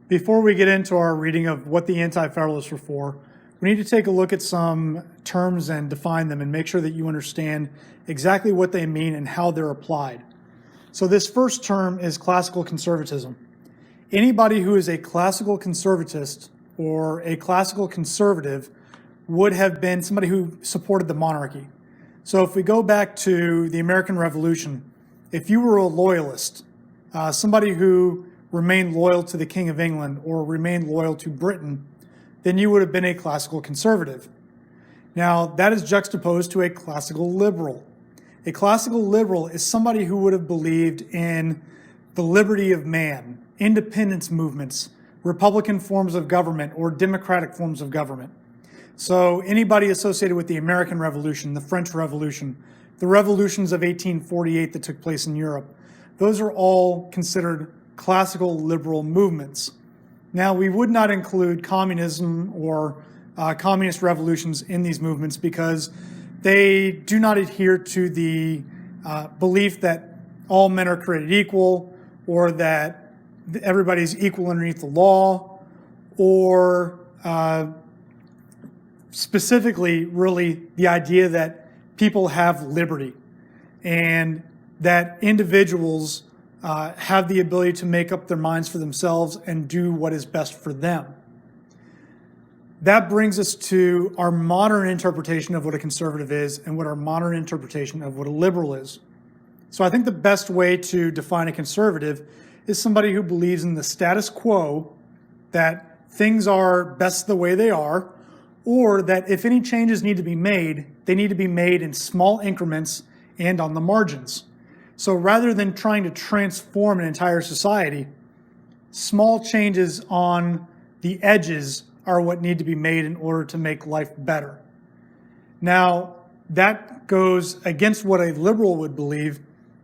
Before we get into our reading of what the Anti-Federalists were for, we need to take a look at some terms and define them and make sure that you understand exactly what they mean and how they're applied. So this first term is classical conservatism. Anybody who is a classical conservatist or a classical conservative would have been somebody who supported the monarchy. So if we go back to the American Revolution, if you were a loyalist, somebody who remained loyal to the King of England or remained loyal to Britain, then you would have been a classical conservative. Now, that is juxtaposed to a classical liberal. A classical liberal is somebody who would have believed in the liberty of man, independence movements, Republican forms of government, or democratic forms of government. So anybody associated with the American Revolution, the French Revolution, the revolutions of 1848 that took place in Europe, those are all considered classical liberal movements. Now, we would not include communism or communist revolutions in these movements because they do not adhere to the belief that all men are created equal, or that everybody's equal underneath the law, or specifically, really, the idea that people have liberty and that individuals have the ability to make up their minds for themselves and do what is best for them. That brings us to our modern interpretation of what a conservative is and what our modern interpretation of what a liberal is. So I think the best way to define a conservative is somebody who believes in the status quo, that things are best the way they are, or that if any changes need to be made, they need to be made in small increments and on the margins. So rather than trying to transform an entire society, small changes on the edges are what need to be made in order to make life better. Now, that goes against what a liberal would believe,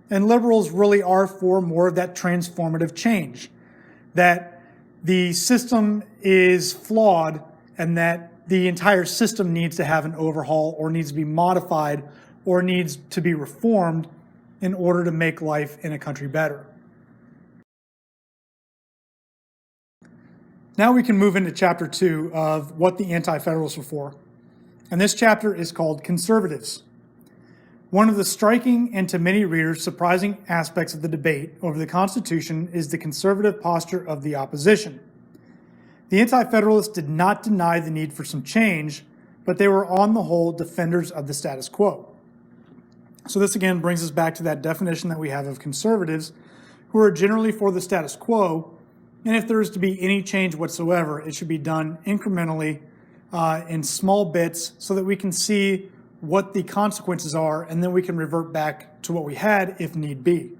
and liberals really are for more of that transformative change, that the system is flawed and that the entire system needs to have an overhaul or needs to be modified or needs to be reformed in order to make life in a country better. Now we can move into chapter 2 of what the Anti-Federalists were for. And this chapter is called Conservatives. One of the striking and to many readers surprising aspects of the debate over the Constitution is the conservative posture of the opposition. The Anti-Federalists did not deny the need for some change, but they were on the whole defenders of the status quo. So this again brings us back to that definition that we have of conservatives, who are generally for the status quo, and if there is to be any change whatsoever, it should be done incrementally in small bits so that we can see what the consequences are, and then we can revert back to what we had if need be.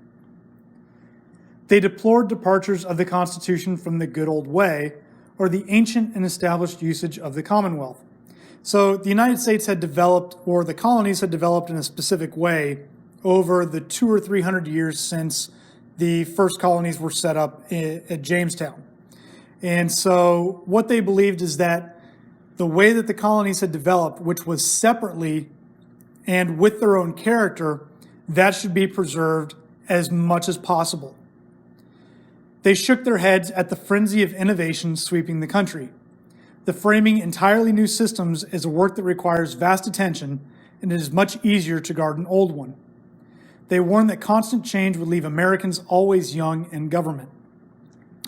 They deplored departures of the Constitution from the good old way, or the ancient and established usage of the Commonwealth. So the United States had developed, or the colonies had developed in a specific way over the 200 or 300 years since the first colonies were set up at Jamestown. And so what they believed is that the way that the colonies had developed, which was separately and with their own character, that should be preserved as much as possible. They shook their heads at the frenzy of innovation sweeping the country. The framing entirely new systems is a work that requires vast attention, and it is much easier to guard an old one. They warned that constant change would leave Americans always young in government.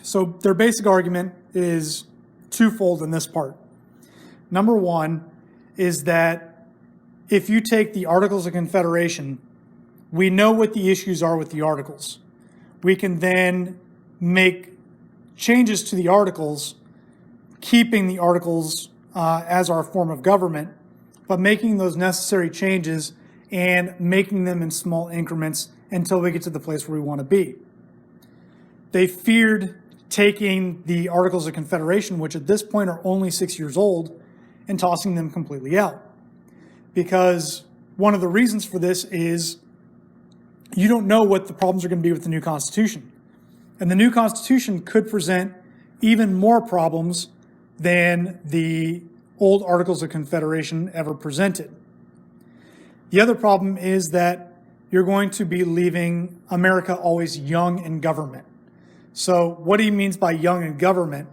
So their basic argument is twofold in this part. Number one is that if you take the Articles of Confederation, we know what the issues are with the Articles. We can then make changes to the Articles, keeping the Articles as our form of government, but making those necessary changes and making them in small increments until we get to the place where we want to be. They feared taking the Articles of Confederation, which at this point are only 6 years old, and tossing them completely out. Because one of the reasons for this is you don't know what the problems are going to be with the new Constitution. And the new Constitution could present even more problems than the old Articles of Confederation ever presented. The other problem is that you're going to be leaving America always young in government. So what he means by young in government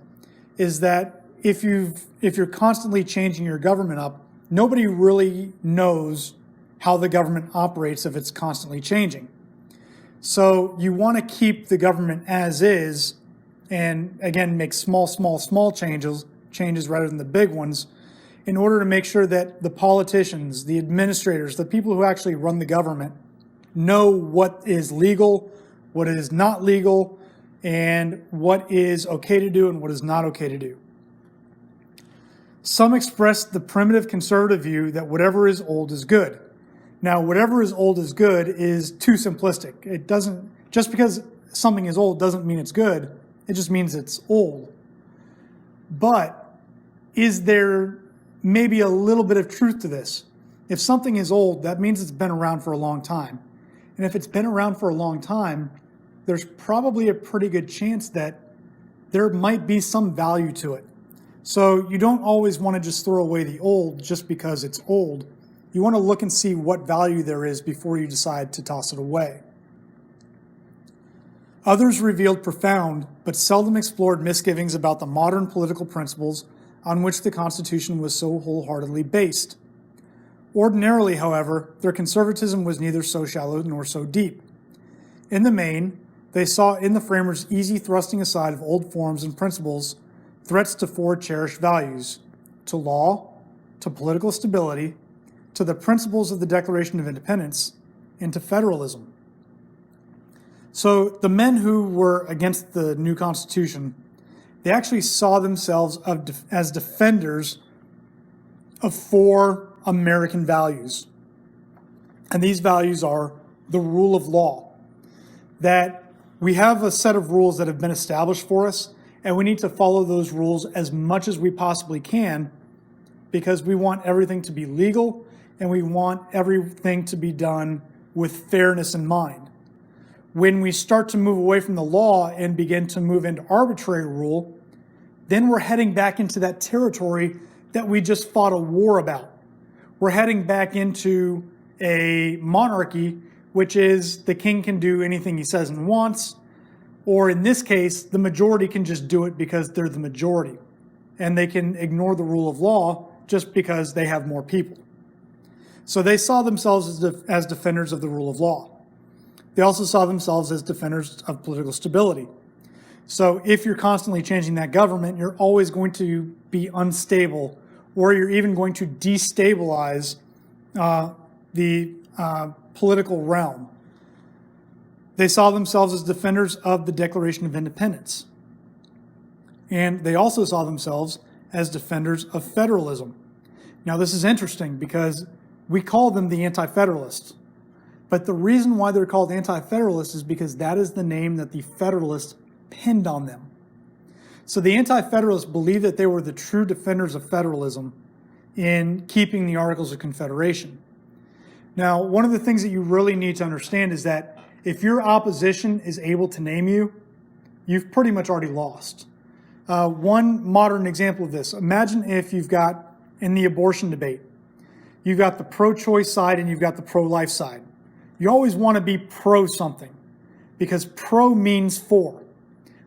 is that if you're constantly changing your government up, nobody really knows how the government operates if it's constantly changing. So you want to keep the government as is, and again, make small changes rather than the big ones, in order to make sure that the politicians, the administrators, the people who actually run the government know what is legal, what is not legal, and what is okay to do and what is not okay to do. Some express the primitive conservative view that whatever is old is good. Now, whatever is old is good is too simplistic. It doesn't, just because something is old doesn't mean it's good. It just means it's old. But is there maybe a little bit of truth to this? If something is old, that means it's been around for a long time. And if it's been around for a long time, there's probably a pretty good chance that there might be some value to it. So you don't always want to just throw away the old just because it's old. You want to look and see what value there is before you decide to toss it away. Others revealed profound but seldom explored misgivings about the modern political principles on which the Constitution was so wholeheartedly based. Ordinarily, however, their conservatism was neither so shallow nor so deep. In the main, they saw in the framers' easy thrusting aside of old forms and principles threats to four cherished values: to law, to political stability, to the principles of the Declaration of Independence, and to federalism. So the men who were against the new Constitution, they actually saw themselves as defenders of four American values. And these values are the rule of law, that we have a set of rules that have been established for us, and we need to follow those rules as much as we possibly can, because we want everything to be legal and we want everything to be done with fairness in mind. When we start to move away from the law and begin to move into arbitrary rule, then we're heading back into that territory that we just fought a war about. We're heading back into a monarchy, which is the king can do anything he says and wants, or in this case, the majority can just do it because they're the majority, and they can ignore the rule of law just because they have more people. So they saw themselves as defenders of the rule of law. They also saw themselves as defenders of political stability. So if you're constantly changing that government, you're always going to be unstable, or you're even going to destabilize the political realm. They saw themselves as defenders of the Declaration of Independence. And they also saw themselves as defenders of federalism. Now, this is interesting because we call them the Anti-Federalists. But the reason why they're called Anti-Federalists is because that is the name that the Federalists pinned on them. So the Anti-Federalists believed that they were the true defenders of federalism in keeping the Articles of Confederation. Now, one of the things that you really need to understand is that if your opposition is able to name you, you've pretty much already lost. One modern example of this, imagine if you've got, in the abortion debate, you've got the pro-choice side and you've got the pro-life side. You always want to be pro something because pro means for.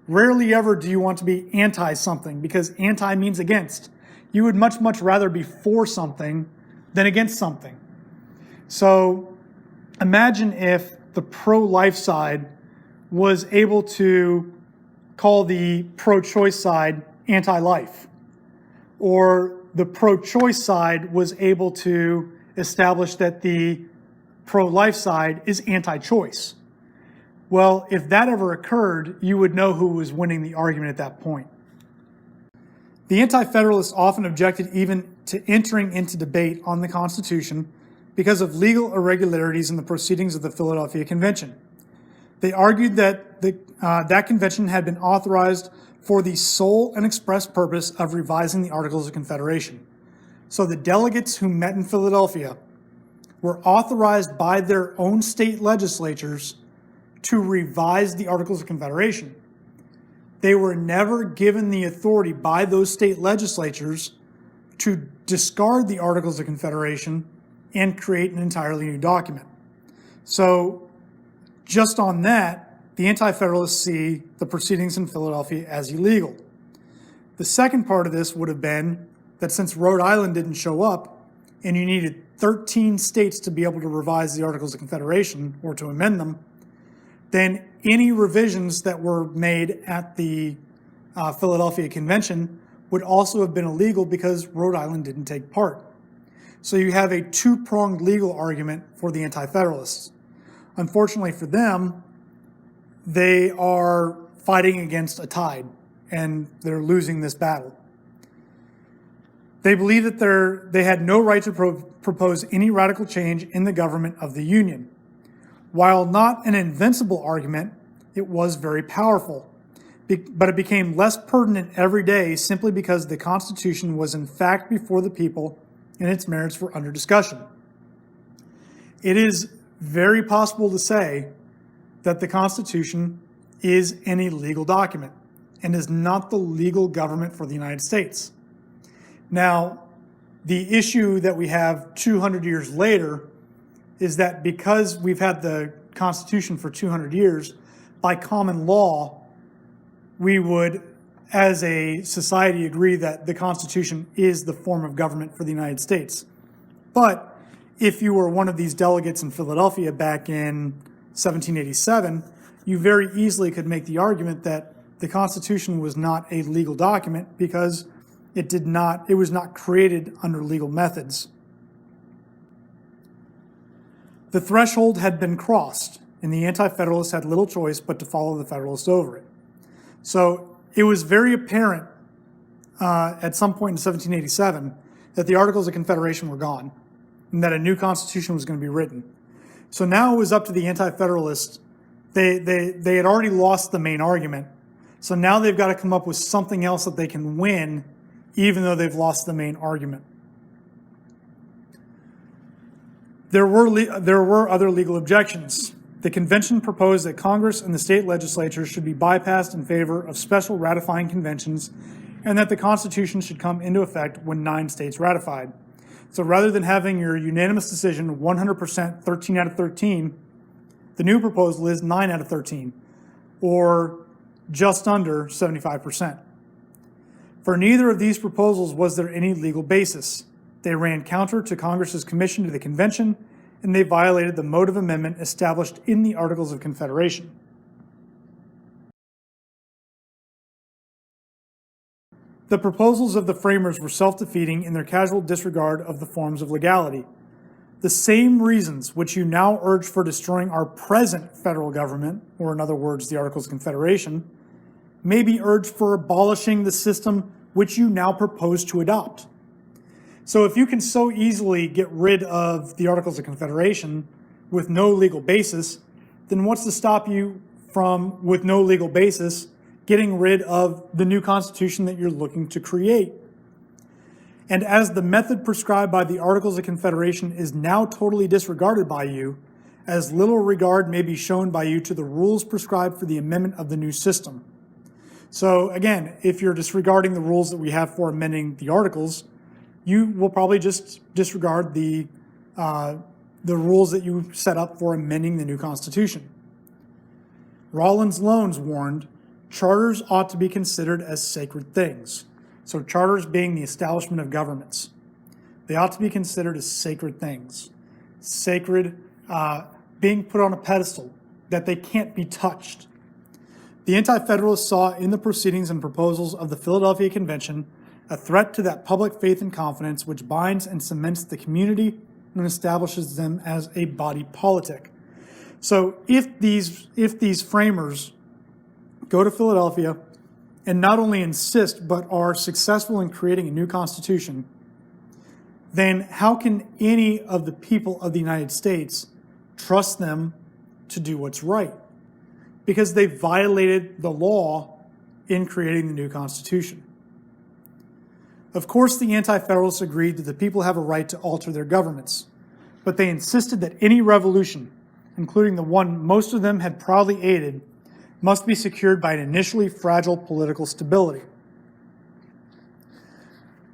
Rarely ever do you want to be anti something because anti means against. You would much rather be for something than against something. So imagine if the pro-life side was able to call the pro-choice side anti-life, or the pro-choice side was able to establish that the pro-life side is anti-choice. Well, if that ever occurred, you would know who was winning the argument at that point. The Anti-Federalists often objected even to entering into debate on the Constitution because of legal irregularities in the proceedings of the Philadelphia Convention. They argued that that convention had been authorized for the sole and express purpose of revising the Articles of Confederation. So the delegates who met in Philadelphia were authorized by their own state legislatures to revise the Articles of Confederation. They were never given the authority by those state legislatures to discard the Articles of Confederation and create an entirely new document. So just on that, the Anti-Federalists see the proceedings in Philadelphia as illegal. The second part of this would have been that since Rhode Island didn't show up, and you needed 13 states to be able to revise the Articles of Confederation or to amend them, then any revisions that were made at the Philadelphia Convention would also have been illegal because Rhode Island didn't take part. So you have a two-pronged legal argument for the Anti-Federalists. Unfortunately for them, they are fighting against a tide, and they're losing this battle. They believe that they had no right to propose any radical change in the government of the Union. While not an invincible argument, it was very powerful. But it became less pertinent every day simply because the Constitution was in fact before the people and its merits were under discussion. It is very possible to say that the Constitution is an illegal document and is not the legal government for the United States. Now, the issue that we have 200 years later is that because we've had the Constitution for 200 years, by common law, we would, as a society, agree that the Constitution is the form of government for the United States. But if you were one of these delegates in Philadelphia back in 1787, you very easily could make the argument that the Constitution was not a legal document because it was not created under legal methods. The threshold had been crossed, and the Anti-Federalists had little choice but to follow the Federalists over it. So it was very apparent at some point in 1787 that the Articles of Confederation were gone and that a new Constitution was going to be written. So now it was up to the Anti-Federalists. They had already lost the main argument. So now they've got to come up with something else that they can win, even though they've lost the main argument. There were other legal objections. The convention proposed that Congress and the state legislatures should be bypassed in favor of special ratifying conventions, and that the Constitution should come into effect when 9 states ratified. So rather than having your unanimous decision 100%, 13 out of 13, the new proposal is 9 out of 13, or just under 75%. For neither of these proposals was there any legal basis. They ran counter to Congress's commission to the convention, and they violated the mode of amendment established in the Articles of Confederation. The proposals of the framers were self-defeating in their casual disregard of the forms of legality. The same reasons which you now urge for destroying our present federal government, or in other words, the Articles of Confederation, may be urged for abolishing the system which you now propose to adopt. So if you can so easily get rid of the Articles of Confederation with no legal basis, then what's to stop you from, with no legal basis, getting rid of the new Constitution that you're looking to create? And as the method prescribed by the Articles of Confederation is now totally disregarded by you, as little regard may be shown by you to the rules prescribed for the amendment of the new system. So again, if you're disregarding the rules that we have for amending the Articles, you will probably just disregard the rules that you set up for amending the new Constitution. Rollins Lones warned, charters ought to be considered as sacred things. So charters being the establishment of governments. They ought to be considered as sacred things. Sacred, being put on a pedestal, that they can't be touched. The Anti-Federalists saw in the proceedings and proposals of the Philadelphia Convention a threat to that public faith and confidence which binds and cements the community and establishes them as a body politic. So if these framers go to Philadelphia and not only insist but are successful in creating a new constitution, then how can any of the people of the United States trust them to do what's right? Because they violated the law in creating the new Constitution. Of course, the Anti-Federalists agreed that the people have a right to alter their governments, but they insisted that any revolution, including the one most of them had proudly aided, must be secured by an initially fragile political stability.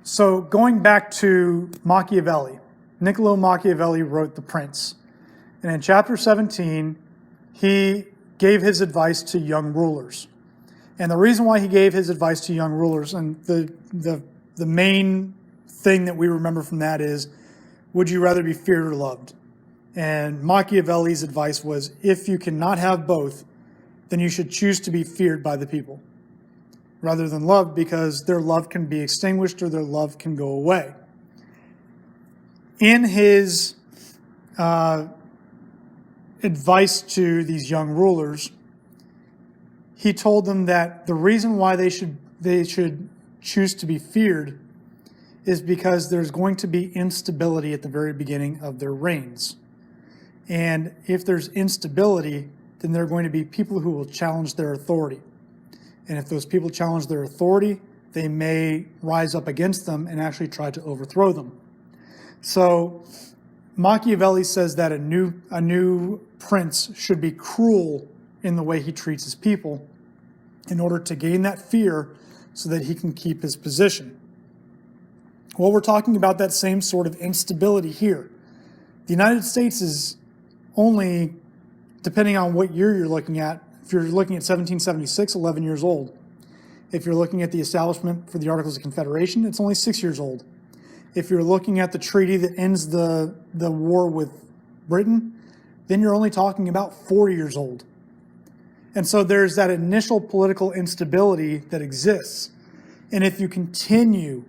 So going back to Machiavelli, Niccolo Machiavelli wrote The Prince. And in chapter 17, he gave his advice to young rulers. And the reason why he gave his advice to young rulers, and the main thing that we remember from that is, would you rather be feared or loved? And Machiavelli's advice was, if you cannot have both, then you should choose to be feared by the people rather than loved, because their love can be extinguished or their love can go away. In his advice to these young rulers, he told them that the reason why they should choose to be feared is because there's going to be instability at the very beginning of their reigns. And if there's instability, then there are going to be people who will challenge their authority. And if those people challenge their authority, they may rise up against them and actually try to overthrow them. So Machiavelli says that a new prince should be cruel in the way he treats his people in order to gain that fear so that he can keep his position. Well, we're talking about that same sort of instability here. The United States is only, depending on what year you're looking at, if you're looking at 1776, 11 years old. If you're looking at the establishment for the Articles of Confederation, it's only 6 years old. If you're looking at the treaty that ends the war with Britain, then you're only talking about 4 years old. And so there's that initial political instability that exists. And if you continue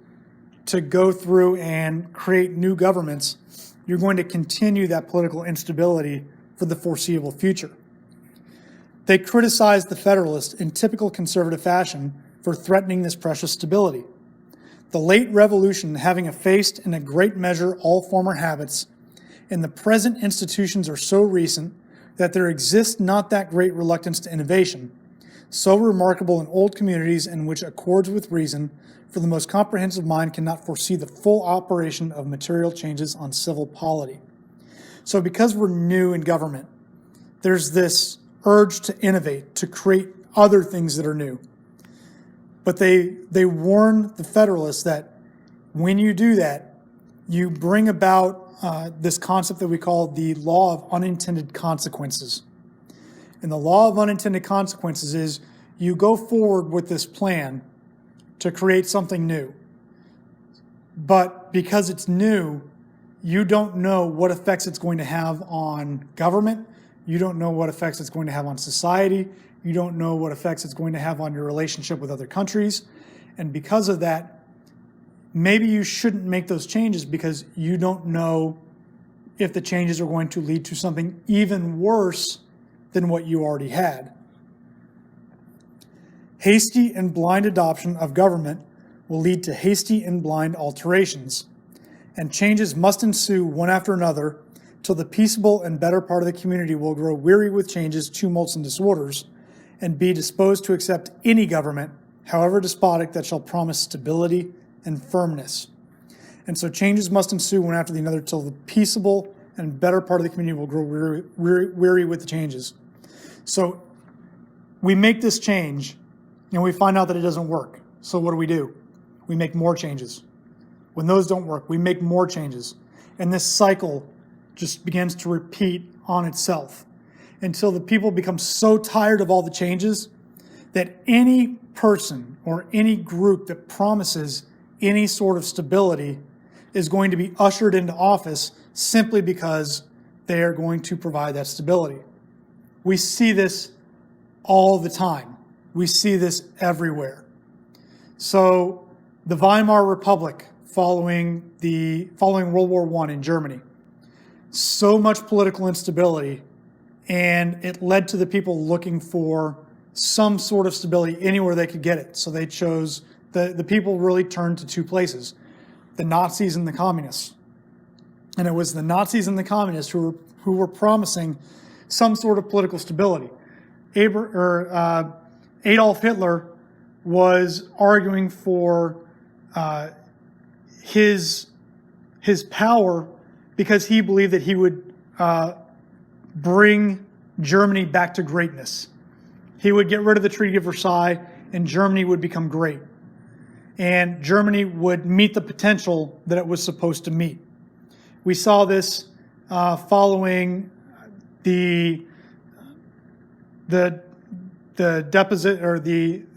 to go through and create new governments, you're going to continue that political instability for the foreseeable future. They criticized the Federalists in typical conservative fashion for threatening this precious stability. The late revolution having effaced in a great measure all former habits, and the present institutions are so recent that there exists not that great reluctance to innovation, so remarkable in old communities in which accords with reason, for the most comprehensive mind cannot foresee the full operation of material changes on civil polity. So because we're new in government, there's this urge to innovate, to create other things that are new. But they warn the Federalists that when you do that, you bring about this concept that we call the law of unintended consequences. And the law of unintended consequences is you go forward with this plan to create something new. But because it's new, you don't know what effects it's going to have on government. You don't know what effects it's going to have on society. You don't know what effects it's going to have on your relationship with other countries. And because of that, maybe you shouldn't make those changes because you don't know if the changes are going to lead to something even worse than what you already had. Hasty and blind adoption of government will lead to hasty and blind alterations, and changes must ensue one after another till the peaceable and better part of the community will grow weary with changes, tumults, and disorders, and be disposed to accept any government, however despotic, that shall promise stability and firmness. And so changes must ensue one after the other till the peaceable and better part of the community will grow weary with the changes. So we make this change and we find out that it doesn't work. So what do? We make more changes. When those don't work, we make more changes. And this cycle just begins to repeat on itself until the people become so tired of all the changes that any person or any group that promises any sort of stability is going to be ushered into office simply because they are going to provide that stability. We see this all the time. We see this everywhere. So the Weimar Republic following World War I in Germany, so much political instability, and it led to the people looking for some sort of stability anywhere they could get it. So they chose, the people really turned to two places, the Nazis and the communists. And it was the Nazis and the communists who were promising some sort of political stability. Adolf Hitler was arguing for his power because he believed that he would bring Germany back to greatness. He would get rid of the Treaty of Versailles and Germany would become great. And Germany would meet the potential that it was supposed to meet. We saw this following the the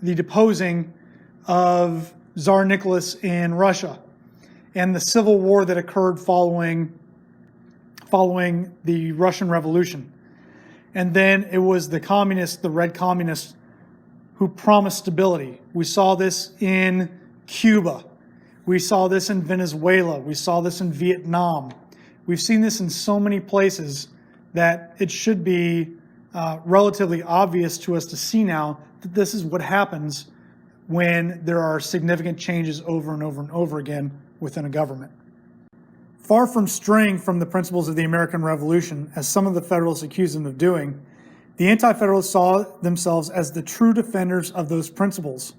deposing of Tsar Nicholas in Russia and the civil war that occurred following the Russian Revolution. And then it was the communists, the red communists, who promised stability. We saw this in Cuba. We saw this in Venezuela. We saw this in Vietnam. We've seen this in so many places that it should be relatively obvious to us to see now that this is what happens when there are significant changes over and over and over again within a government. Far from straying from the principles of the American Revolution, as some of the Federalists accused them of doing, the Anti-Federalists saw themselves as the true defenders of those principles.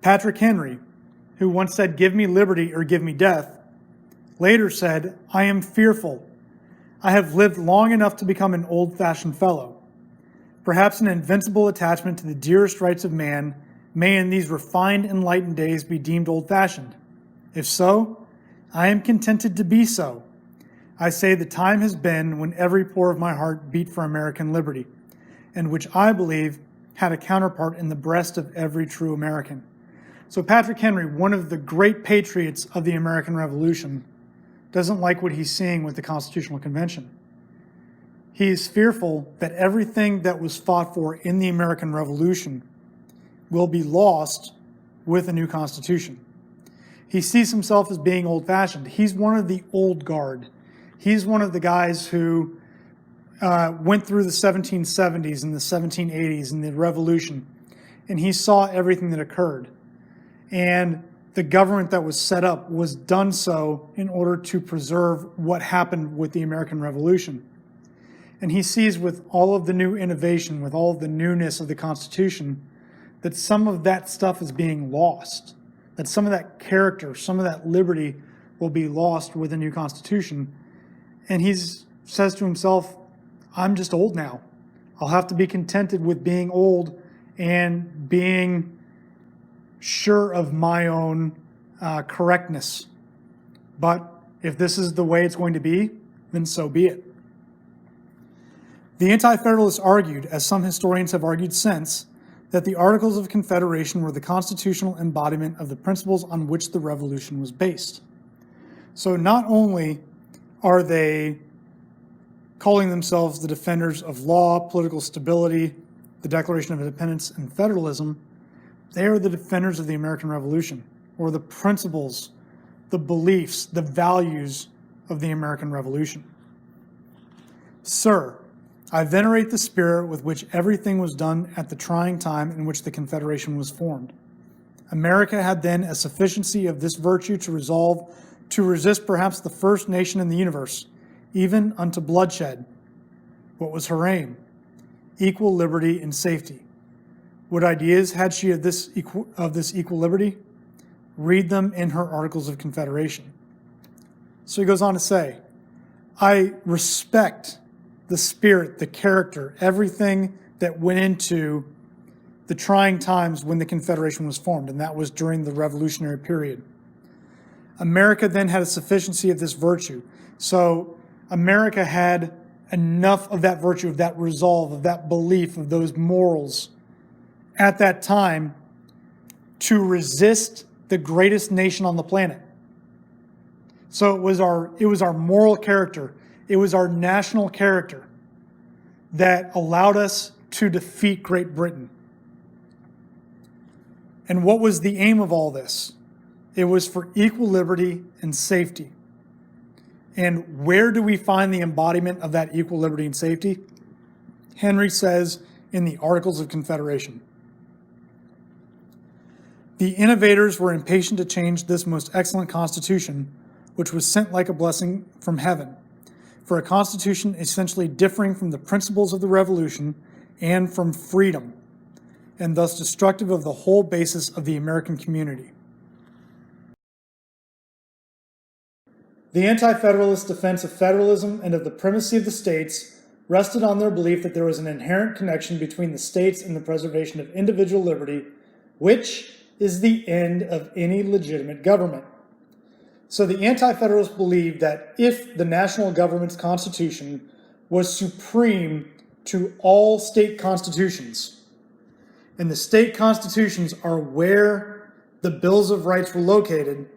Patrick Henry, who once said, "Give me liberty or give me death," later said, "I am fearful. I have lived long enough to become an old-fashioned fellow. Perhaps an invincible attachment to the dearest rights of man may in these refined, enlightened days be deemed old-fashioned. If so, I am contented to be so. I say the time has been when every pore of my heart beat for American liberty, and which I believe had a counterpart in the breast of every true American." So Patrick Henry, one of the great patriots of the American Revolution, doesn't like what he's seeing with the Constitutional Convention. He is fearful that everything that was fought for in the American Revolution will be lost with a new Constitution. He sees himself as being old-fashioned. He's one of the old guard. He's one of the guys who went through the 1770s and the 1780s and the Revolution, and he saw everything that occurred. And the government that was set up was done so in order to preserve what happened with the American Revolution. And he sees with all of the new innovation, with all of the newness of the Constitution, that some of that stuff is being lost, that some of that character, some of that liberty will be lost with a new Constitution. And he says to himself, I'm just old now. I'll have to be contented with being old and being sure of my own correctness. But if this is the way it's going to be, then so be it. The Anti-Federalists argued, as some historians have argued since, that the Articles of Confederation were the constitutional embodiment of the principles on which the Revolution was based. So not only are they calling themselves the defenders of law, political stability, the Declaration of Independence, and federalism, they are the defenders of the American Revolution, or the principles, the beliefs, the values of the American Revolution. Sir, I venerate the spirit with which everything was done at the trying time in which the Confederation was formed. America had then a sufficiency of this virtue to resolve to resist perhaps the first nation in the universe, even unto bloodshed. What was her aim? Equal liberty and safety. What ideas had she of this equal liberty? Read them in her Articles of Confederation. So he goes on to say, I respect the spirit, the character, everything that went into the trying times when the Confederation was formed, and that was during the Revolutionary period. America then had a sufficiency of this virtue. So America had enough of that virtue, of that resolve, of that belief, of those morals at that time to resist the greatest nation on the planet. So it was our moral character, it was our national character that allowed us to defeat Great Britain. And what was the aim of all this? It was for equal liberty and safety. And where do we find the embodiment of that equal liberty and safety? Henry says in the Articles of Confederation. The innovators were impatient to change this most excellent Constitution, which was sent like a blessing from heaven, for a Constitution essentially differing from the principles of the Revolution and from freedom, and thus destructive of the whole basis of the American community. The Anti-Federalist defense of federalism and of the primacy of the states rested on their belief that there was an inherent connection between the states and the preservation of individual liberty, which is the end of any legitimate government. So the Anti-Federalists believed that if the national government's constitution was supreme to all state constitutions, and the state constitutions are where the bills of rights were located,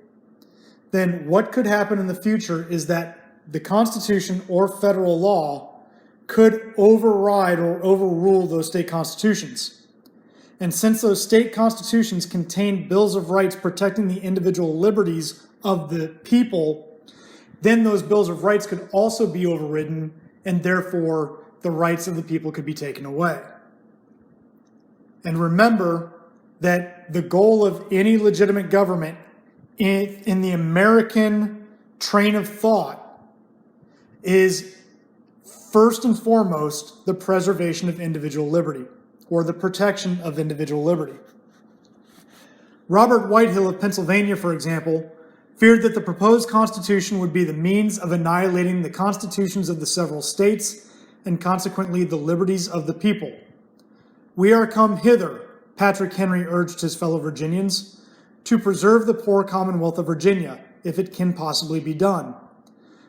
then what could happen in the future is that the Constitution or federal law could override or overrule those state constitutions. And since those state constitutions contain bills of rights protecting the individual liberties of the people, then those bills of rights could also be overridden, and therefore the rights of the people could be taken away. And remember that the goal of any legitimate government in the American train of thought is first and foremost the preservation of individual liberty, or the protection of individual liberty. Robert Whitehill of Pennsylvania, for example, feared that the proposed Constitution would be the means of annihilating the constitutions of the several states and consequently the liberties of the people. "We are come hither," Patrick Henry urged his fellow Virginians, "to preserve the poor Commonwealth of Virginia, if it can possibly be done.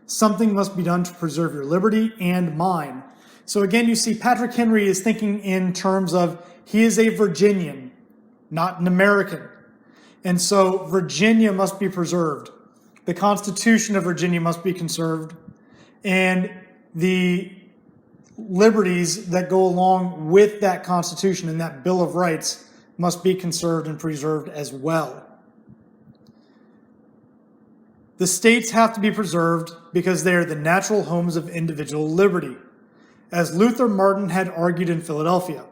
Something must be done to preserve your liberty and mine." So again, you see Patrick Henry is thinking in terms of he is a Virginian, not an American. And so Virginia must be preserved. The Constitution of Virginia must be conserved. And the liberties that go along with that Constitution and that Bill of Rights must be conserved and preserved as well. The states have to be preserved because they are the natural homes of individual liberty, as Luther Martin had argued in Philadelphia.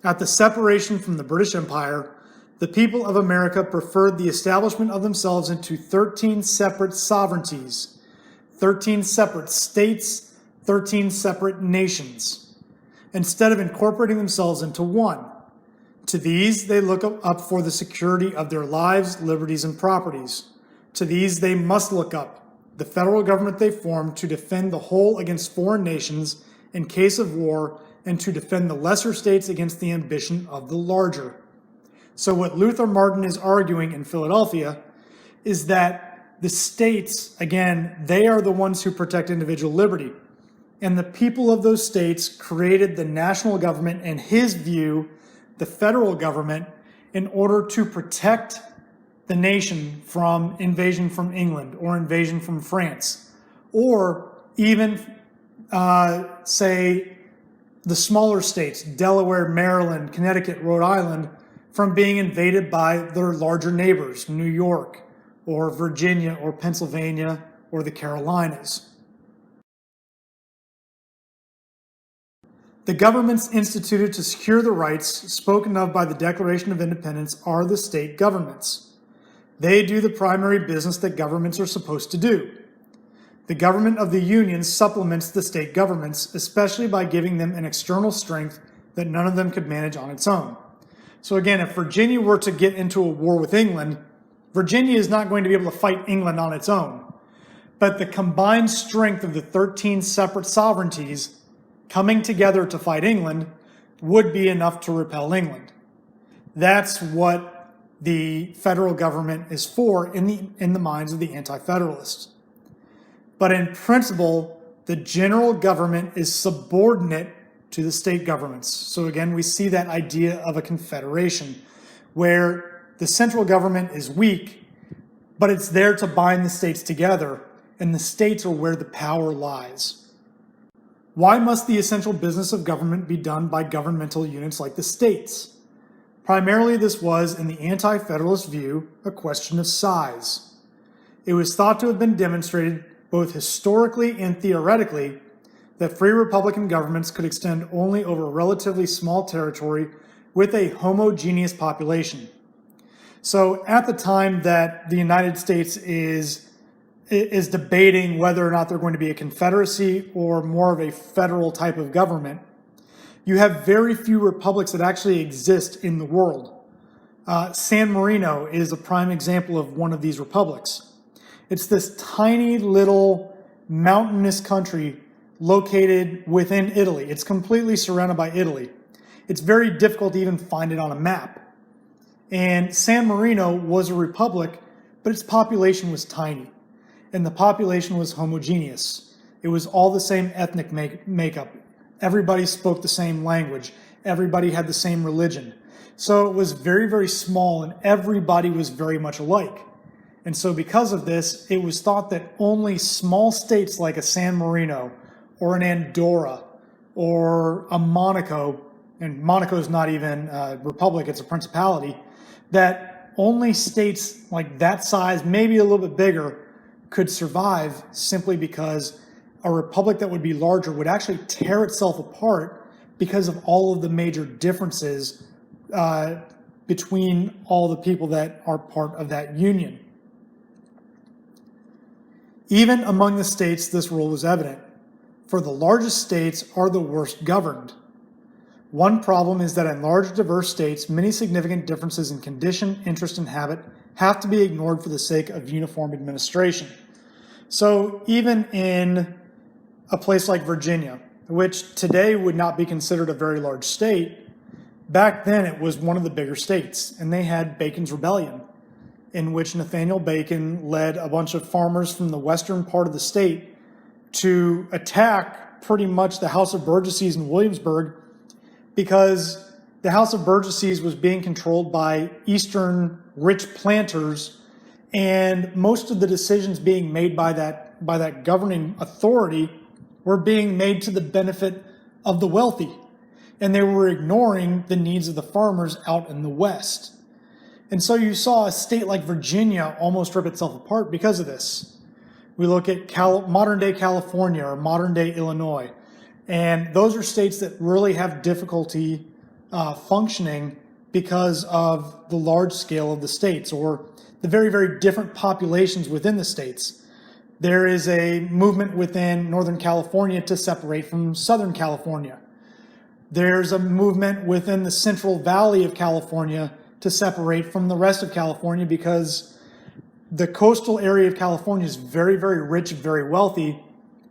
At the separation from the British Empire, the people of America preferred the establishment of themselves into 13 separate sovereignties, 13 separate states, 13 separate nations, instead of incorporating themselves into one. To these, they look up for the security of their lives, liberties, and properties. To these, they must look up, the federal government they formed to defend the whole against foreign nations in case of war, and to defend the lesser states against the ambition of the larger. So what Luther Martin is arguing in Philadelphia is that the states, again, they are the ones who protect individual liberty. And the people of those states created the national government, in his view, the federal government, in order to protect the nation from invasion from England or invasion from France, or even, say, the smaller states, Delaware, Maryland, Connecticut, Rhode Island, from being invaded by their larger neighbors, New York, or Virginia, or Pennsylvania, or the Carolinas. The governments instituted to secure the rights spoken of by the Declaration of Independence are the state governments. They do the primary business that governments are supposed to do. The government of the Union supplements the state governments, especially by giving them an external strength that none of them could manage on its own. So again, if Virginia were to get into a war with England, Virginia is not going to be able to fight England on its own. But the combined strength of the 13 separate sovereignties coming together to fight England would be enough to repel England. That's what the federal government is for in the minds of the anti-federalists. But in principle, the general government is subordinate to the state governments. So again, we see that idea of a confederation where the central government is weak, but it's there to bind the states together, and the states are where the power lies. Why must the essential business of government be done by governmental units like the states? Primarily, this was, in the anti-federalist view, a question of size. It was thought to have been demonstrated both historically and theoretically that free republican governments could extend only over a relatively small territory with a homogeneous population. So at the time that the United States is debating whether or not they're going to be a confederacy or more of a federal type of government, you have very few republics that actually exist in the world. San Marino is a prime example of one of these republics. It's this tiny little mountainous country located within Italy. It's completely surrounded by Italy. It's very difficult to even find it on a map. And San Marino was a republic, but its population was tiny. And the population was homogeneous. It was all the same ethnic makeup. Everybody spoke the same language. Everybody had the same religion. So it was very, very small, and everybody was very much alike. And so because of this, it was thought that only small states like a San Marino or an Andorra or a Monaco, and Monaco is not even a republic, it's a principality, that only states like that size, maybe a little bit bigger, could survive simply because a republic that would be larger would actually tear itself apart because of all of the major differences between all the people that are part of that union. Even among the states, this rule was evident. For the largest states are the worst governed. One problem is that in large, diverse states, many significant differences in condition, interest, and habit have to be ignored for the sake of uniform administration. So even in a place like Virginia, which today would not be considered a very large state, back then it was one of the bigger states, and they had Bacon's Rebellion, in which Nathaniel Bacon led a bunch of farmers from the western part of the state to attack pretty much the House of Burgesses in Williamsburg, because the House of Burgesses was being controlled by eastern rich planters, and most of the decisions being made by that governing authority were being made to the benefit of the wealthy, and they were ignoring the needs of the farmers out in the West. And so you saw a state like Virginia almost rip itself apart because of this. We look at modern-day California or modern-day Illinois, and those are states that really have difficulty functioning because of the large scale of the states, or the very, very different populations within the states. There is a movement within Northern California to separate from Southern California. There's a movement within the Central Valley of California to separate from the rest of California, because the coastal area of California is very, very rich and very wealthy,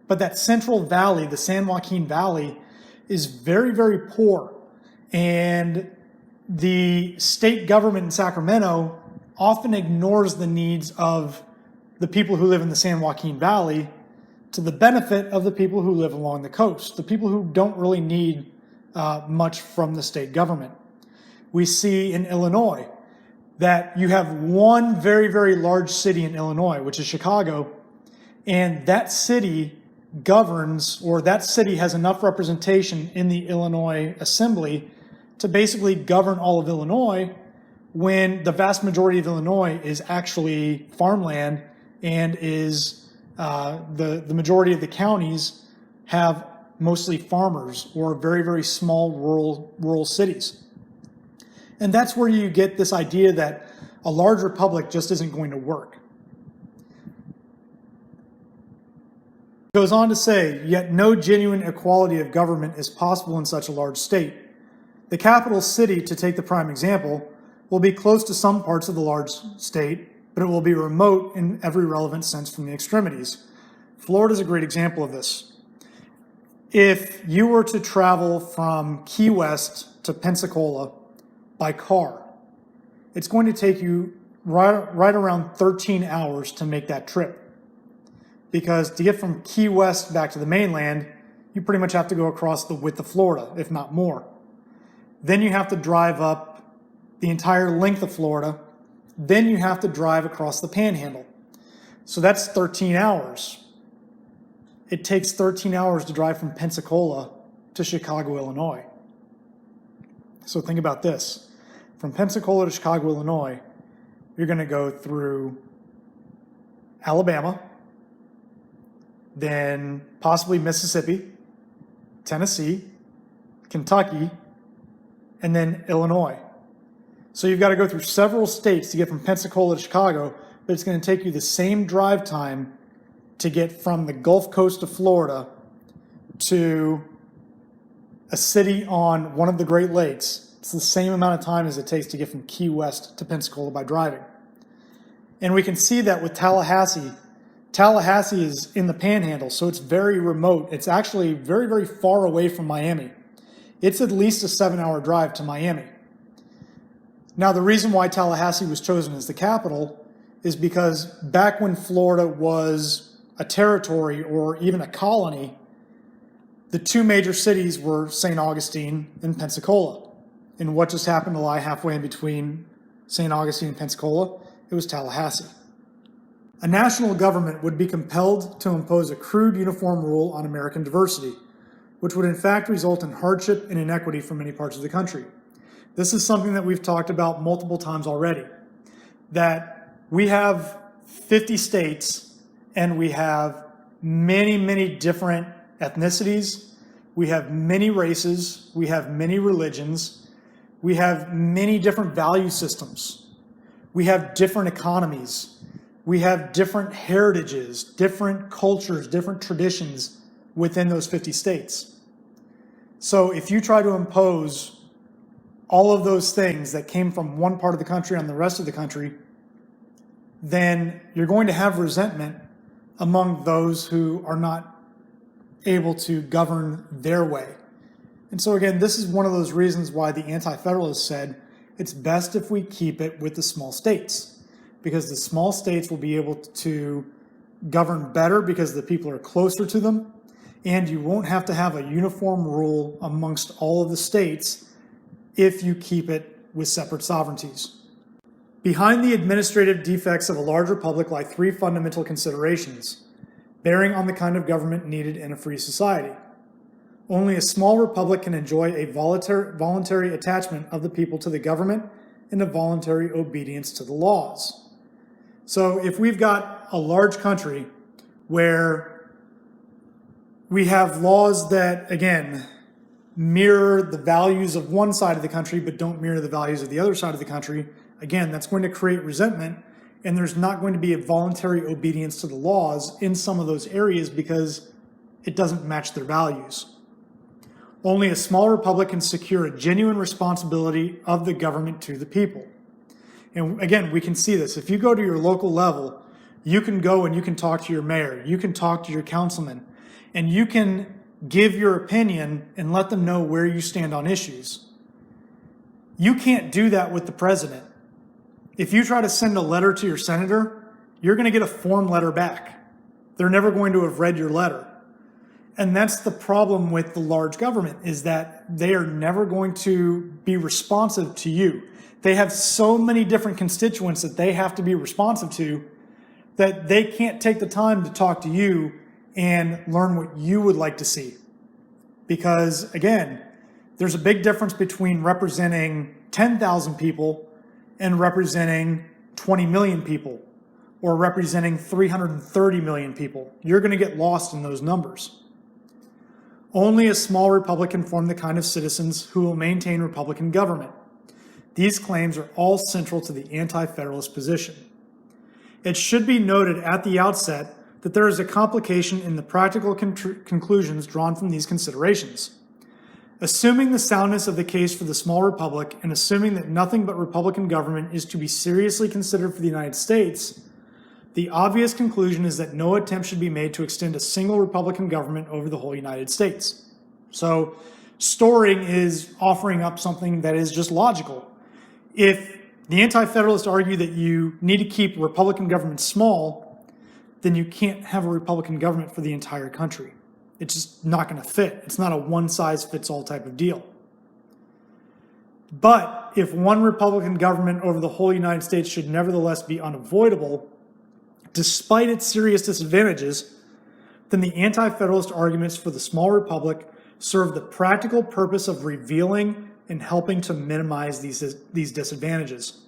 but that Central Valley, the San Joaquin Valley, is very, very poor. And the state government in Sacramento often ignores the needs of the people who live in the San Joaquin Valley to the benefit of the people who live along the coast, the people who don't really need much from the state government. We see in Illinois that you have one very, very large city in Illinois, which is Chicago, and that city governs, or that city has enough representation in the Illinois Assembly to basically govern all of Illinois, when the vast majority of Illinois is actually farmland, and is the majority of the counties have mostly farmers or very, very small rural cities. And that's where you get this idea that a large republic just isn't going to work. It goes on to say, yet no genuine equality of government is possible in such a large state. The capital city, to take the prime example, will be close to some parts of the large state, but it will be remote in every relevant sense from the extremities. Florida is a great example of this. If you were to travel from Key West to Pensacola by car, it's going to take you right around 13 hours to make that trip. Because to get from Key West back to the mainland, you pretty much have to go across the width of Florida, if not more. Then you have to drive up the entire length of Florida. Then you have to drive across the Panhandle. So that's 13 hours. It takes 13 hours to drive from Pensacola to Chicago, Illinois. So think about this. From Pensacola to Chicago, Illinois, you're going to go through Alabama, then possibly Mississippi, Tennessee, Kentucky, and then Illinois. So you've got to go through several states to get from Pensacola to Chicago, but it's going to take you the same drive time to get from the Gulf Coast of Florida to a city on one of the Great Lakes. It's the same amount of time as it takes to get from Key West to Pensacola by driving. And we can see that with Tallahassee. Tallahassee is in the Panhandle, so it's very remote. It's actually very, very far away from Miami. It's at least a 7-hour drive to Miami. Now, the reason why Tallahassee was chosen as the capital is because back when Florida was a territory or even a colony, The two major cities were St. Augustine and Pensacola. And what just happened to lie halfway in between St. Augustine and Pensacola? It was Tallahassee. A national government would be compelled to impose a crude uniform rule on American diversity, which would in fact result in hardship and inequity for many parts of the country. This is something that we've talked about multiple times already, that we have 50 states and we have many, many different ethnicities, we have many races, we have many religions, we have many different value systems, we have different economies, we have different heritages, different cultures, different traditions within those 50 states. So if you try to impose all of those things that came from one part of the country on the rest of the country, then you're going to have resentment among those who are not able to govern their way. And so again, this is one of those reasons why the Anti-Federalists said it's best if we keep it with the small states, because the small states will be able to govern better because the people are closer to them, and you won't have to have a uniform rule amongst all of the states if you keep it with separate sovereignties. Behind the administrative defects of a large republic lie three fundamental considerations, bearing on the kind of government needed in a free society. Only a small republic can enjoy a voluntary attachment of the people to the government and a voluntary obedience to the laws. So if we've got a large country where we have laws that, again, mirror the values of one side of the country but don't mirror the values of the other side of the country, again, that's going to create resentment, and there's not going to be a voluntary obedience to the laws in some of those areas because it doesn't match their values. Only a small republic can secure a genuine responsibility of the government to the people. And again, we can see this. If you go to your local level, you can go and you can talk to your mayor, you can talk to your councilman, and you can give your opinion and let them know where you stand on issues. You can't do that with the president. If you try to send a letter to your senator, you're going to get a form letter back. They're never going to have read your letter. And that's the problem with the large government, is that they are never going to be responsive to you. They have so many different constituents that they have to be responsive to that they can't take the time to talk to you and learn what you would like to see. Because again, there's a big difference between representing 10,000 people and representing 20 million people, or representing 330 million people. You're going to get lost in those numbers. Only a small republic can form the kind of citizens who will maintain Republican government. These claims are all central to the Anti-Federalist position. It should be noted at the outset that there is a complication in the practical conclusions drawn from these considerations. Assuming the soundness of the case for the small republic, and assuming that nothing but Republican government is to be seriously considered for the United States, the obvious conclusion is that no attempt should be made to extend a single Republican government over the whole United States. So Storing is offering up something that is just logical. If the Anti-Federalists argue that you need to keep Republican government small, then you can't have a Republican government for the entire country. It's just not going to fit. It's not a one-size-fits-all type of deal. But if one Republican government over the whole United States should nevertheless be unavoidable, despite its serious disadvantages, then the Anti-Federalist arguments for the small republic serve the practical purpose of revealing and helping to minimize these disadvantages.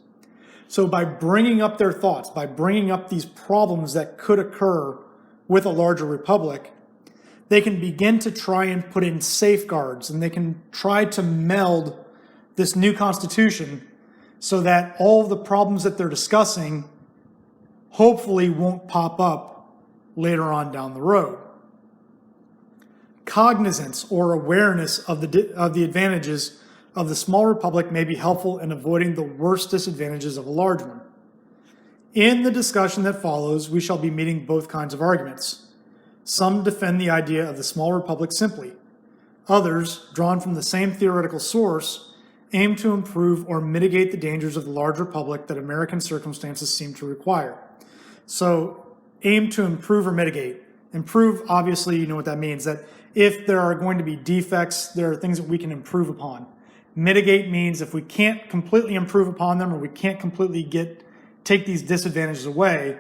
So by bringing up their thoughts, by bringing up these problems that could occur with a larger republic, they can begin to try and put in safeguards, and they can try to meld this new constitution so that all of the problems that they're discussing hopefully won't pop up later on down the road. Cognizance or awareness of the advantages of the small republic may be helpful in avoiding the worst disadvantages of a large one. In the discussion that follows, we shall be meeting both kinds of arguments. Some defend the idea of the small republic simply. Others, drawn from the same theoretical source, aim to improve or mitigate the dangers of the large republic that American circumstances seem to require. So, aim to improve or mitigate. Improve, obviously, you know what that means, that if there are going to be defects, there are things that we can improve upon. Mitigate means if we can't completely improve upon them, or we can't completely take these disadvantages away,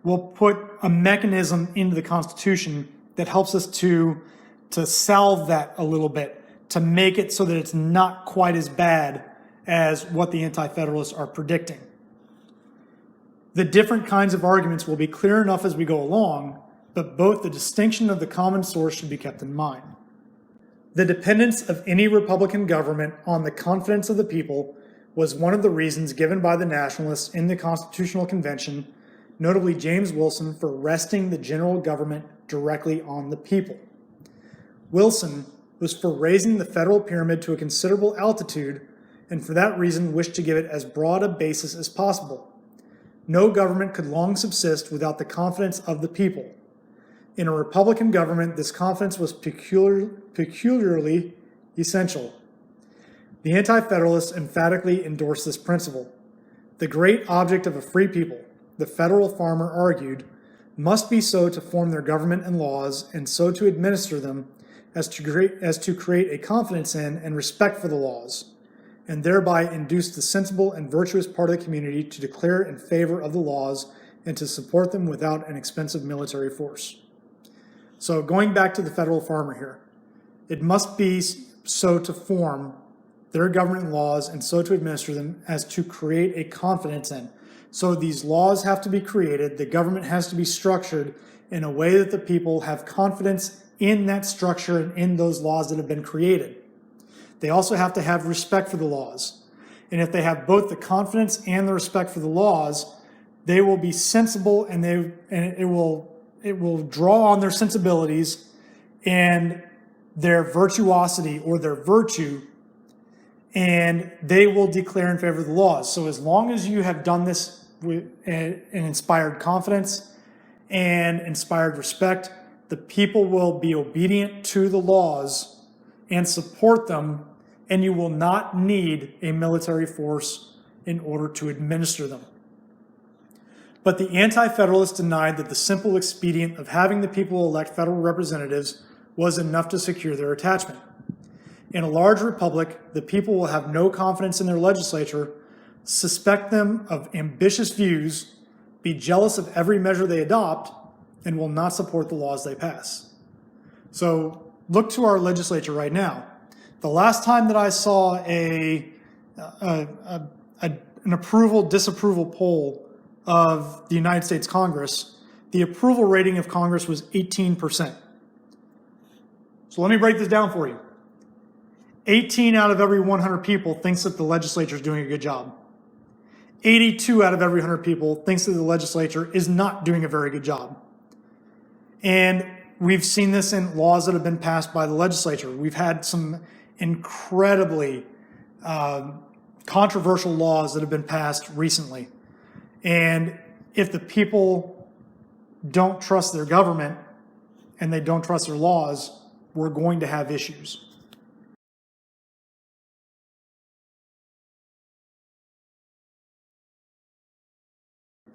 we'll put a mechanism into the Constitution that helps us to salve that a little bit, to make it so that it's not quite as bad as what the Anti-Federalists are predicting. The different kinds of arguments will be clear enough as we go along, but both the distinction of the common source should be kept in mind. The dependence of any Republican government on the confidence of the people was one of the reasons given by the Nationalists in the Constitutional Convention, notably James Wilson, for resting the general government directly on the people. Wilson was for raising the federal pyramid to a considerable altitude, and for that reason wished to give it as broad a basis as possible. No government could long subsist without the confidence of the people. In a Republican government, this confidence was peculiarly essential. The Anti-Federalists emphatically endorsed this principle. The great object of a free people, the federal farmer argued, must be so to form their government and laws, and so to administer them, as to create a confidence in and respect for the laws, and thereby induce the sensible and virtuous part of the community to declare in favor of the laws and to support them without an expensive military force. So going back to the federal farmer here, it must be so to form their government laws and so to administer them as to create a confidence in. So these laws have to be created, the government has to be structured in a way that the people have confidence in that structure and in those laws that have been created. They also have to have respect for the laws. And if they have both the confidence and the respect for the laws, they will be sensible, and it will draw on their sensibilities and their virtuosity or their virtue, and they will declare in favor of the laws. So as long as you have done this with an inspired confidence and inspired respect, the people will be obedient to the laws and support them, and you will not need a military force in order to administer them. But the Anti-Federalists denied that the simple expedient of having the people elect federal representatives was enough to secure their attachment. In a large republic, the people will have no confidence in their legislature, suspect them of ambitious views, be jealous of every measure they adopt, and will not support the laws they pass. So look to our legislature right now. The last time that I saw an approval-disapproval poll of the United States Congress, the approval rating of Congress was 18%. So let me break this down for you. 18 out of every 100 people thinks that the legislature is doing a good job. 82 out of every 100 people thinks that the legislature is not doing a very good job. And we've seen this in laws that have been passed by the legislature. We've had some incredibly controversial laws that have been passed recently. And if the people don't trust their government and they don't trust their laws, we're going to have issues.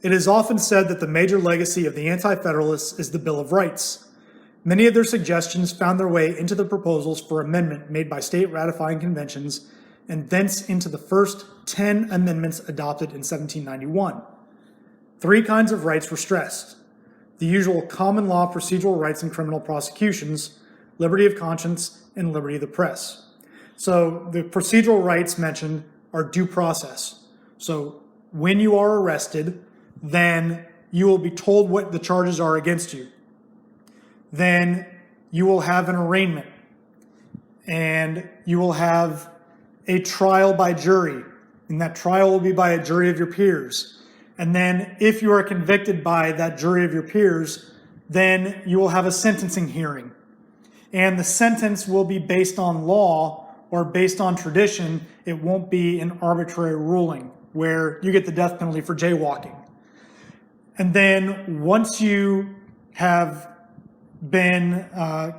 It is often said that the major legacy of the Anti-Federalists is the Bill of Rights. Many of their suggestions found their way into the proposals for amendment made by state ratifying conventions, and thence into the first 10 amendments adopted in 1791. 3 kinds of rights were stressed: the usual common law procedural rights in criminal prosecutions, liberty of conscience, and liberty of the press. So the procedural rights mentioned are due process. So when you are arrested, then you will be told what the charges are against you. Then you will have an arraignment, and you will have a trial by jury, and that trial will be by a jury of your peers. And then if you are convicted by that jury of your peers, then you will have a sentencing hearing. And the sentence will be based on law or based on tradition. It won't be an arbitrary ruling where you get the death penalty for jaywalking. And then once you have been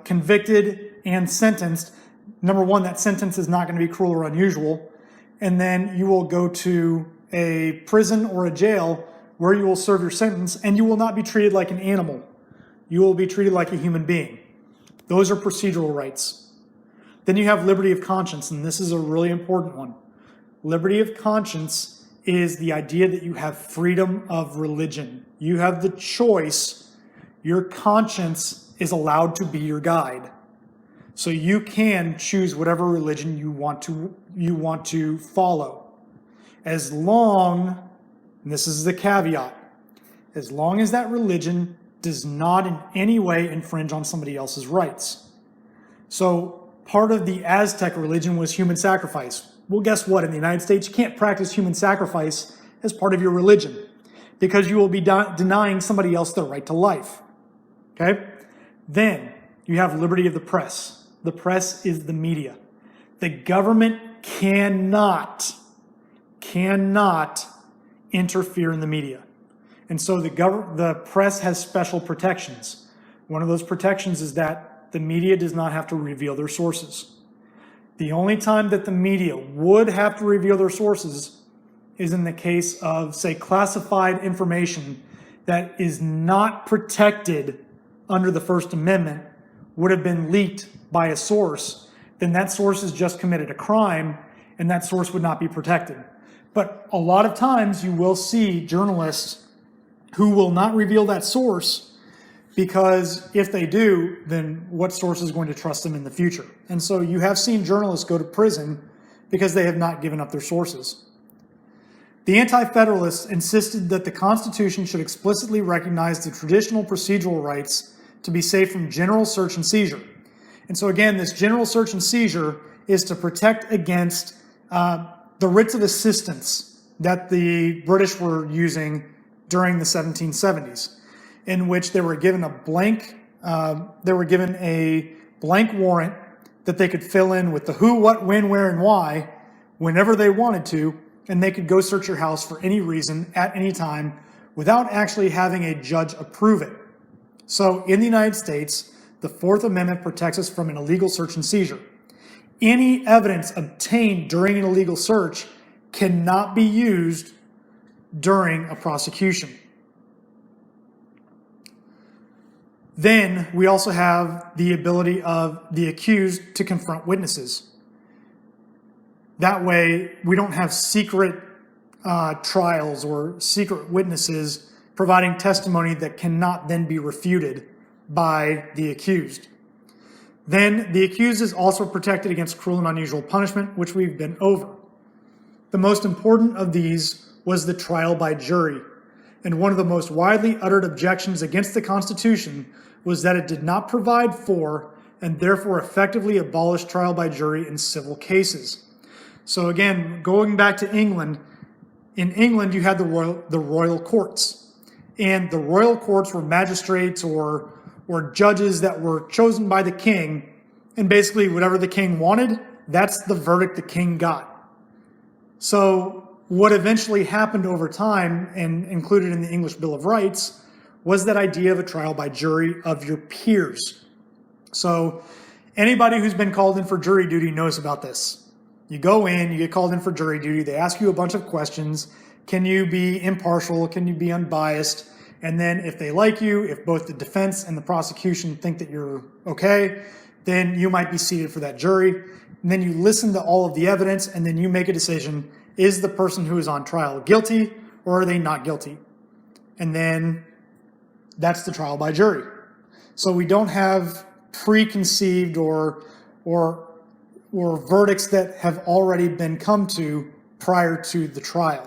convicted and sentenced, number one, that sentence is not going to be cruel or unusual. And then you will go to a prison or a jail where you will serve your sentence, and you will not be treated like an animal. You will be treated like a human being. Those are procedural rights. Then you have liberty of conscience, and this is a really important one. Liberty of conscience is the idea that you have freedom of religion. You have the choice. Your conscience is allowed to be your guide. So you can choose whatever religion you want to follow. As long, and this is the caveat, as long as that religion does not in any way infringe on somebody else's rights. So part of the Aztec religion was human sacrifice. Well, guess what? In the United States, you can't practice human sacrifice as part of your religion because you will be denying somebody else their right to life. Okay? Then you have liberty of the press. The press is the media. The government cannot interfere in the media. And so the press has special protections. One of those protections is that the media does not have to reveal their sources. The only time that the media would have to reveal their sources is in the case of, say, classified information that is not protected under the First Amendment, would have been leaked by a source, then that source has just committed a crime and that source would not be protected. But a lot of times you will see journalists who will not reveal that source because if they do, then what source is going to trust them in the future? And so you have seen journalists go to prison because they have not given up their sources. The Anti-Federalists insisted that the Constitution should explicitly recognize the traditional procedural rights to be safe from general search and seizure. And so again, this general search and seizure is to protect against the writs of assistance that the British were using during the 1770s, in which they were given a blank warrant that they could fill in with the who, what, when, where, and why whenever they wanted to, and they could go search your house for any reason at any time without actually having a judge approve it. So in the United States, the Fourth Amendment protects us from an illegal search and seizure. Any evidence obtained during an illegal search cannot be used during a prosecution. Then we also have the ability of the accused to confront witnesses. That way, we don't have secret trials or secret witnesses providing testimony that cannot then be refuted by the accused. Then the accused is also protected against cruel and unusual punishment, which we've been over. The most important of these was the trial by jury. And one of the most widely uttered objections against the Constitution was that it did not provide for and therefore effectively abolished trial by jury in civil cases. So again, going back to England, in England you had the royal courts. And the royal courts were magistrates or judges that were chosen by the king, and basically whatever the king wanted, that's the verdict the king got. So what eventually happened over time, and included in the English Bill of Rights, was that idea of a trial by jury of your peers. So anybody who's been called in for jury duty knows about this. You go in, you get called in for jury duty, they ask you a bunch of questions. Can you be impartial? Can you be unbiased? And then if they like you, if both the defense and the prosecution think that you're okay, then you might be seated for that jury. And then you listen to all of the evidence, and then you make a decision. Is the person who is on trial guilty, or are they not guilty? And then that's the trial by jury. So we don't have preconceived or verdicts that have already been come to prior to the trial.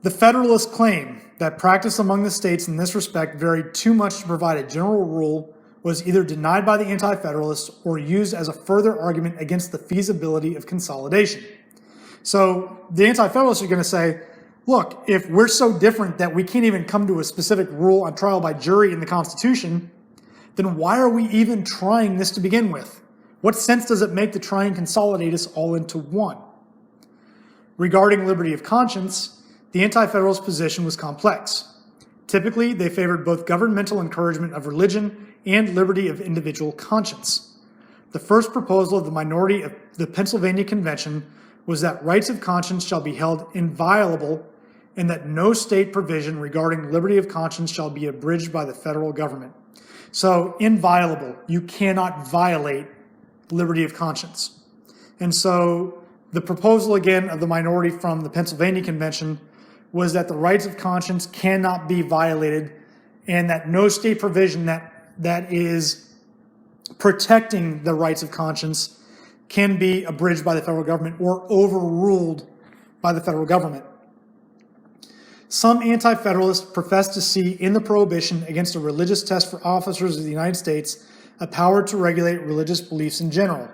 The Federalists claim that practice among the states in this respect varied too much to provide a general rule, was either denied by the Anti-Federalists or used as a further argument against the feasibility of consolidation. So the Anti-Federalists are going to say, look, if we're so different that we can't even come to a specific rule on trial by jury in the Constitution, then why are we even trying this to begin with? What sense does it make to try and consolidate us all into one? Regarding liberty of conscience, the Anti-Federalist position was complex. Typically, they favored both governmental encouragement of religion and liberty of individual conscience. The first proposal of the minority of the Pennsylvania Convention was that rights of conscience shall be held inviolable and that no state provision regarding liberty of conscience shall be abridged by the federal government. So inviolable, you cannot violate liberty of conscience. And so the proposal again of the minority from the Pennsylvania Convention was that the rights of conscience cannot be violated, and that no state provision that is protecting the rights of conscience can be abridged by the federal government or overruled by the federal government. Some anti-federalists profess to see in the prohibition against a religious test for officers of the United States a power to regulate religious beliefs in general,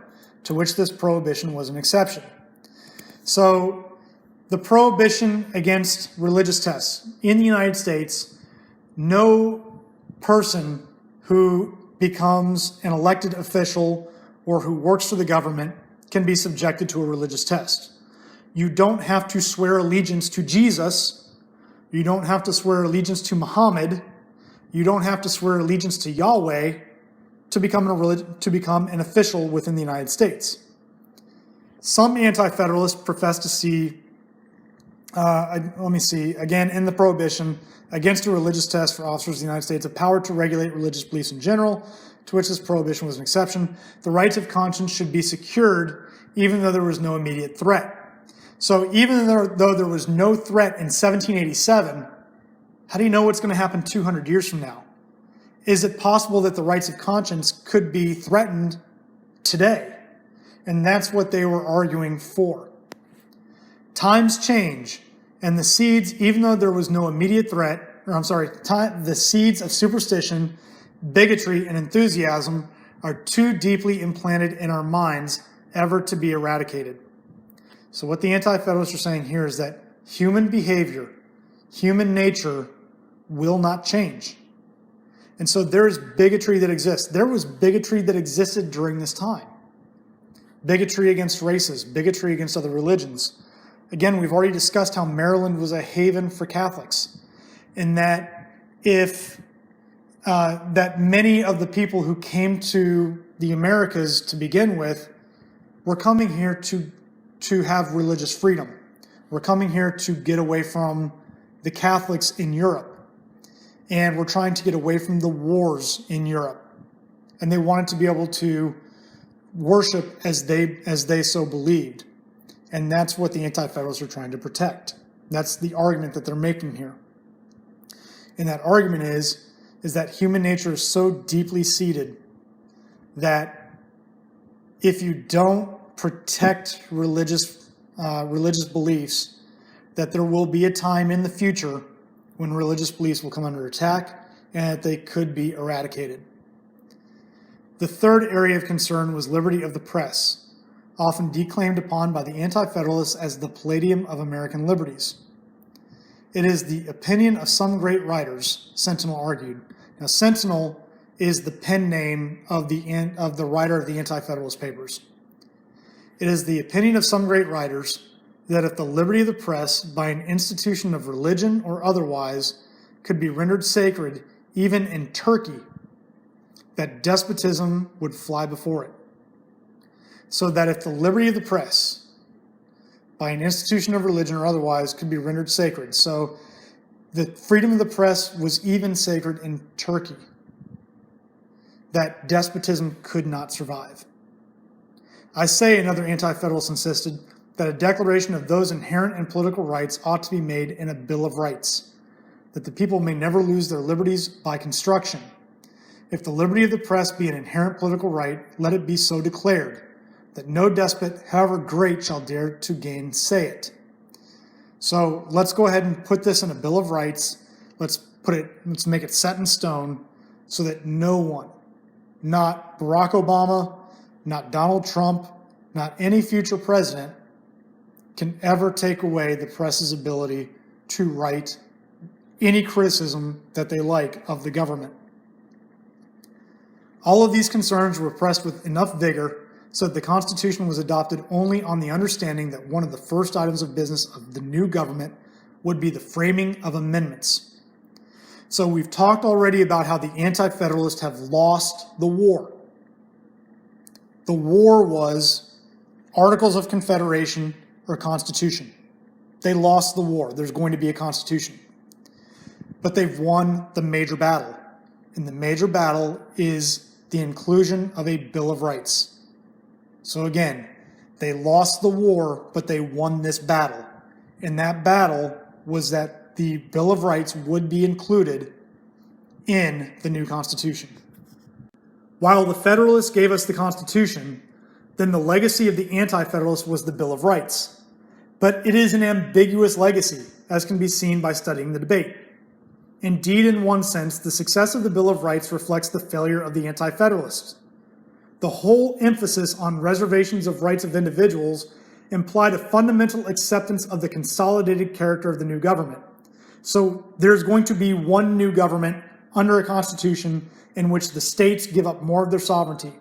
to which this prohibition was an exception. So the prohibition against religious tests in the United States, no person who becomes an elected official or who works for the government can be subjected to a religious test. You don't have to swear allegiance to Jesus. You don't have to swear allegiance to Muhammad. You don't have to swear allegiance to Yahweh to become an official within the United States. Some anti-federalists profess to see, again, in the prohibition against a religious test for officers of the United States, a power to regulate religious beliefs in general, to which this prohibition was an exception. The rights of conscience should be secured even though there was no immediate threat. So even though there was no threat in 1787, how do you know what's going to happen 200 years from now? Is it possible that the rights of conscience could be threatened today? And that's what they were arguing for. Times change, and the seeds, even though there was no immediate threat, the seeds of superstition, bigotry, and enthusiasm are too deeply implanted in our minds ever to be eradicated. So what the anti-federalists are saying here is that human behavior, human nature will not change. And so there is bigotry that exists. There was bigotry that existed during this time. Bigotry against races, bigotry against other religions. Again, we've already discussed how Maryland was a haven for Catholics, and that that many of the people who came to the Americas to begin with were coming here to have religious freedom. We're coming here to get away from the Catholics in Europe. And we're trying to get away from the wars in Europe. And they wanted to be able to worship as they so believed. And that's what the anti-federalists are trying to protect. That's the argument that they're making here. And that argument is that human nature is so deeply seated that if you don't protect religious beliefs, that there will be a time in the future when religious beliefs will come under attack and that they could be eradicated. The third area of concern was liberty of the press, often declaimed upon by the anti-federalists as the palladium of American liberties. It is the opinion of some great writers, Sentinel argued. Now, Sentinel is the pen name of the writer of the anti-federalist papers. It is the opinion of some great writers that if the liberty of the press, by an institution of religion or otherwise, could be rendered sacred, even in Turkey, that despotism would fly before it. So that if the liberty of the press, by an institution of religion or otherwise, could be rendered sacred. So the freedom of the press was even sacred in Turkey, that despotism could not survive. I say, another anti-federalist insisted, that a declaration of those inherent and political rights ought to be made in a Bill of Rights, that the people may never lose their liberties by construction. If the liberty of the press be an inherent political right, let it be so declared, that no despot, however great, shall dare to gainsay it. So let's go ahead and put this in a Bill of Rights. Let's make it set in stone so that no one, not Barack Obama, not Donald Trump, not any future president, can ever take away the press's ability to write any criticism that they like of the government. All of these concerns were pressed with enough vigor so that the Constitution was adopted only on the understanding that one of the first items of business of the new government would be the framing of amendments. So we've talked already about how the anti-federalists have lost the war. The war was Articles of Confederation or Constitution. They lost the war. There's going to be a Constitution. But they've won the major battle. And the major battle is the inclusion of a Bill of Rights. So again, they lost the war, but they won this battle. And that battle was that the Bill of Rights would be included in the new Constitution. While the Federalists gave us the Constitution, then the legacy of the Anti-Federalists was the Bill of Rights. But it is an ambiguous legacy, as can be seen by studying the debate. Indeed, in one sense, the success of the Bill of Rights reflects the failure of the Anti-Federalists. The whole emphasis on reservations of rights of individuals implied a fundamental acceptance of the consolidated character of the new government. So there's going to be one new government under a constitution in which the states give up more of their sovereignty.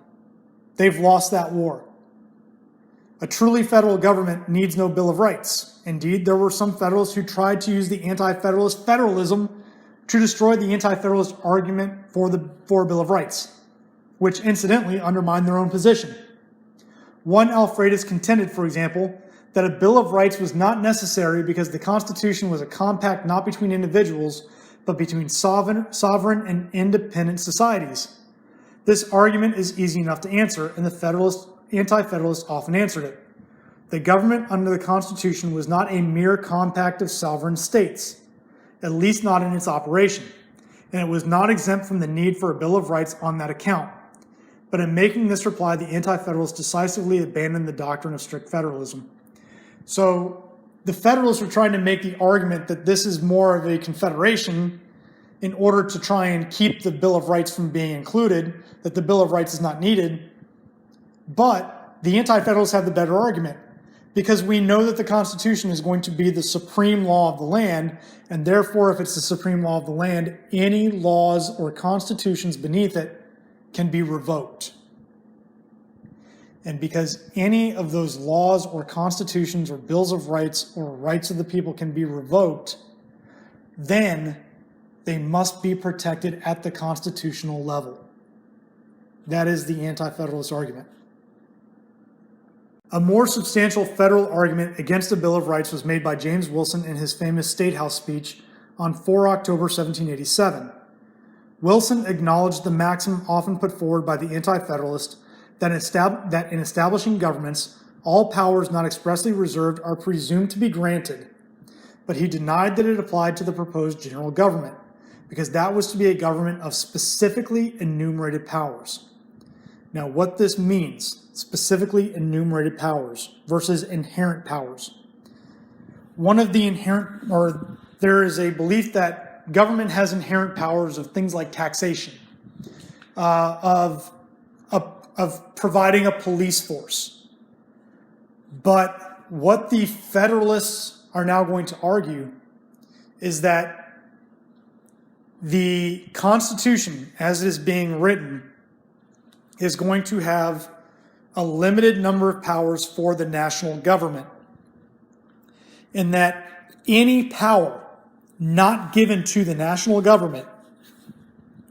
They've lost that war. A truly federal government needs no Bill of Rights. Indeed, there were some Federalists who tried to use the Anti-Federalist federalism to destroy the Anti-Federalist argument for a Bill of Rights, which incidentally undermined their own position. One Alfredus contended, for example, that a Bill of Rights was not necessary because the Constitution was a compact not between individuals, but between sovereign and independent societies. This argument is easy enough to answer, and the Anti-Federalists often answered it. The government under the Constitution was not a mere compact of sovereign states, at least not in its operation, and it was not exempt from the need for a Bill of Rights on that account. But in making this reply, the Anti-Federalists decisively abandoned the doctrine of strict federalism. So the Federalists are trying to make the argument that this is more of a confederation in order to try and keep the Bill of Rights from being included, that the Bill of Rights is not needed. But the Anti-Federalists have the better argument, because we know that the Constitution is going to be the supreme law of the land, and therefore, if it's the supreme law of the land, any laws or constitutions beneath it can be revoked. And because any of those laws or constitutions or bills of rights or rights of the people can be revoked, then they must be protected at the constitutional level. That is the Anti-Federalist argument. A more substantial federal argument against a Bill of Rights was made by James Wilson in his famous State House speech on 4 October 1787. Wilson acknowledged the maxim often put forward by the Anti-Federalist that in establishing governments, all powers not expressly reserved are presumed to be granted, but he denied that it applied to the proposed general government, because that was to be a government of specifically enumerated powers. Now, what this means, specifically enumerated powers versus inherent powers. There is a belief that government has inherent powers of things like taxation, of providing a police force. But what the Federalists are now going to argue is that the Constitution, as it is being written, is going to have a limited number of powers for the national government, in that any power not given to the national government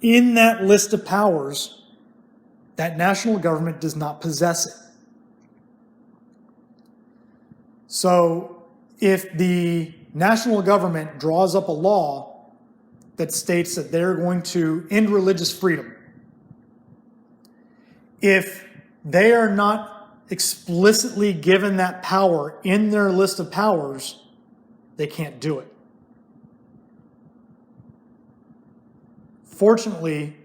in that list of powers, that national government does not possess it. So if the national government draws up a law that states that they're going to end religious freedom, if they are not explicitly given that power in their list of powers, they can't do it. Fortunately,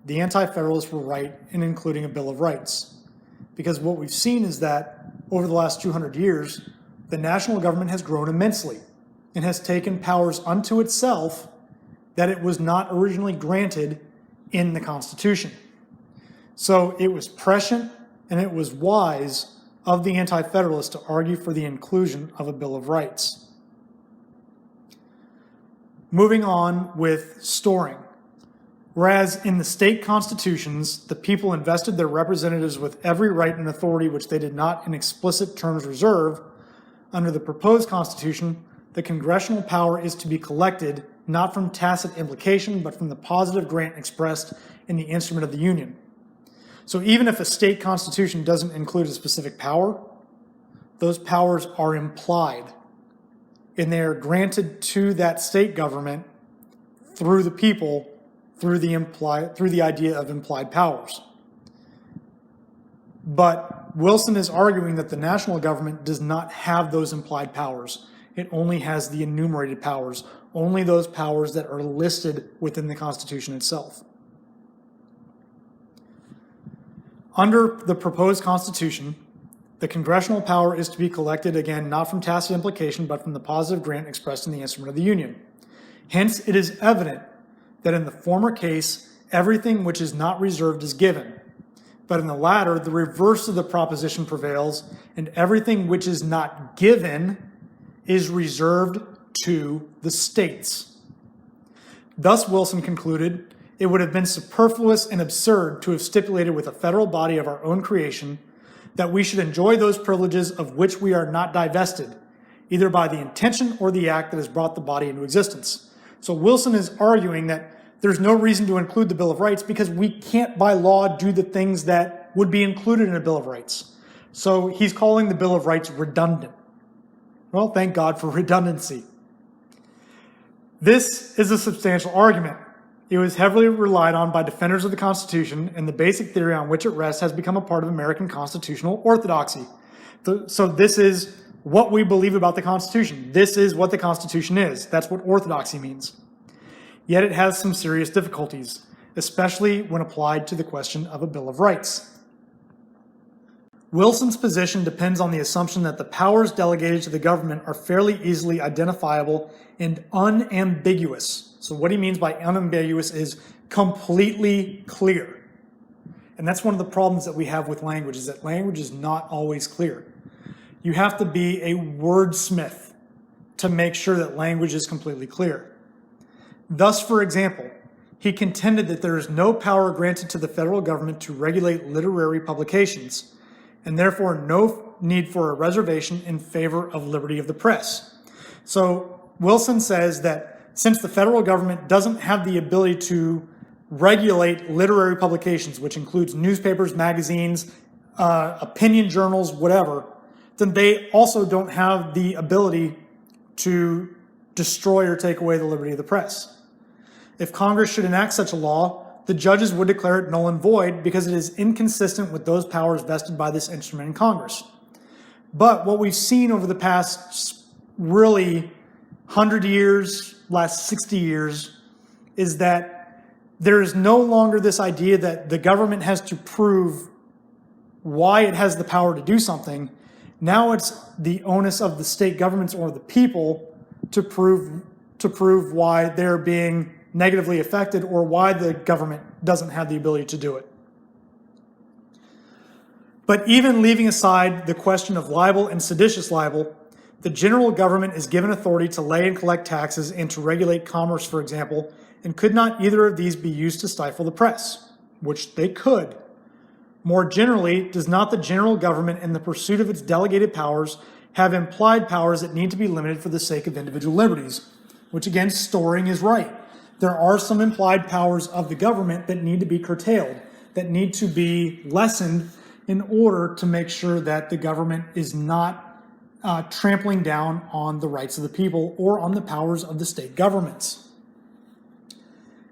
the Anti-Federalists were right in including a Bill of Rights, because what we've seen is that over the last 200 years, the national government has grown immensely and has taken powers unto itself that it was not originally granted in the Constitution. So it was prescient and it was wise of the Anti-Federalists to argue for the inclusion of a Bill of Rights. Moving on with storing. Whereas in the state constitutions, the people invested their representatives with every right and authority which they did not in explicit terms reserve, under the proposed constitution, the congressional power is to be collected not from tacit implication, but from the positive grant expressed in the instrument of the Union. So even if a state constitution doesn't include a specific power, those powers are implied, and they are granted to that state government through the people through the idea of implied powers. But Wilson is arguing that the national government does not have those implied powers. It only has the enumerated powers, only those powers that are listed within the Constitution itself. Under the proposed Constitution, the congressional power is to be collected, again, not from tacit implication, but from the positive grant expressed in the instrument of the Union. Hence, it is evident that in the former case, everything which is not reserved is given. But in the latter, the reverse of the proposition prevails, and everything which is not given is reserved to the states. Thus, Wilson concluded, it would have been superfluous and absurd to have stipulated with a federal body of our own creation that we should enjoy those privileges of which we are not divested, either by the intention or the act that has brought the body into existence. So Wilson is arguing that there's no reason to include the Bill of Rights because we can't by law do the things that would be included in a Bill of Rights. So he's calling the Bill of Rights redundant. Well, thank God for redundancy. This is a substantial argument. It was heavily relied on by defenders of the Constitution, and the basic theory on which it rests has become a part of American constitutional orthodoxy. So this is what we believe about the Constitution. This is what the Constitution is. That's what orthodoxy means. Yet it has some serious difficulties, especially when applied to the question of a Bill of Rights. Wilson's position depends on the assumption that the powers delegated to the government are fairly easily identifiable and unambiguous. So what he means by unambiguous is completely clear. And that's one of the problems that we have with language, is that language is not always clear. You have to be a wordsmith to make sure that language is completely clear. Thus, for example, he contended that there is no power granted to the federal government to regulate literary publications, and therefore no need for a reservation in favor of liberty of the press. So Wilson says that since the federal government doesn't have the ability to regulate literary publications, which includes newspapers, magazines, opinion journals, whatever, then they also don't have the ability to destroy or take away the liberty of the press. If Congress should enact such a law, the judges would declare it null and void because it is inconsistent with those powers vested by this instrument in Congress. But what we've seen over the past really 100 years, last 60 years, is that there is no longer this idea that the government has to prove why it has the power to do something. Now it's the onus of the state governments or the people to prove why they're being negatively affected or why the government doesn't have the ability to do it. But even leaving aside the question of libel and seditious libel, the general government is given authority to lay and collect taxes and to regulate commerce, for example, and could not either of these be used to stifle the press? Which they could. More generally, does not the general government, in the pursuit of its delegated powers, have implied powers that need to be limited for the sake of individual liberties? Which again, Storing is right. There are some implied powers of the government that need to be curtailed, that need to be lessened in order to make sure that the government is not trampling down on the rights of the people or on the powers of the state governments.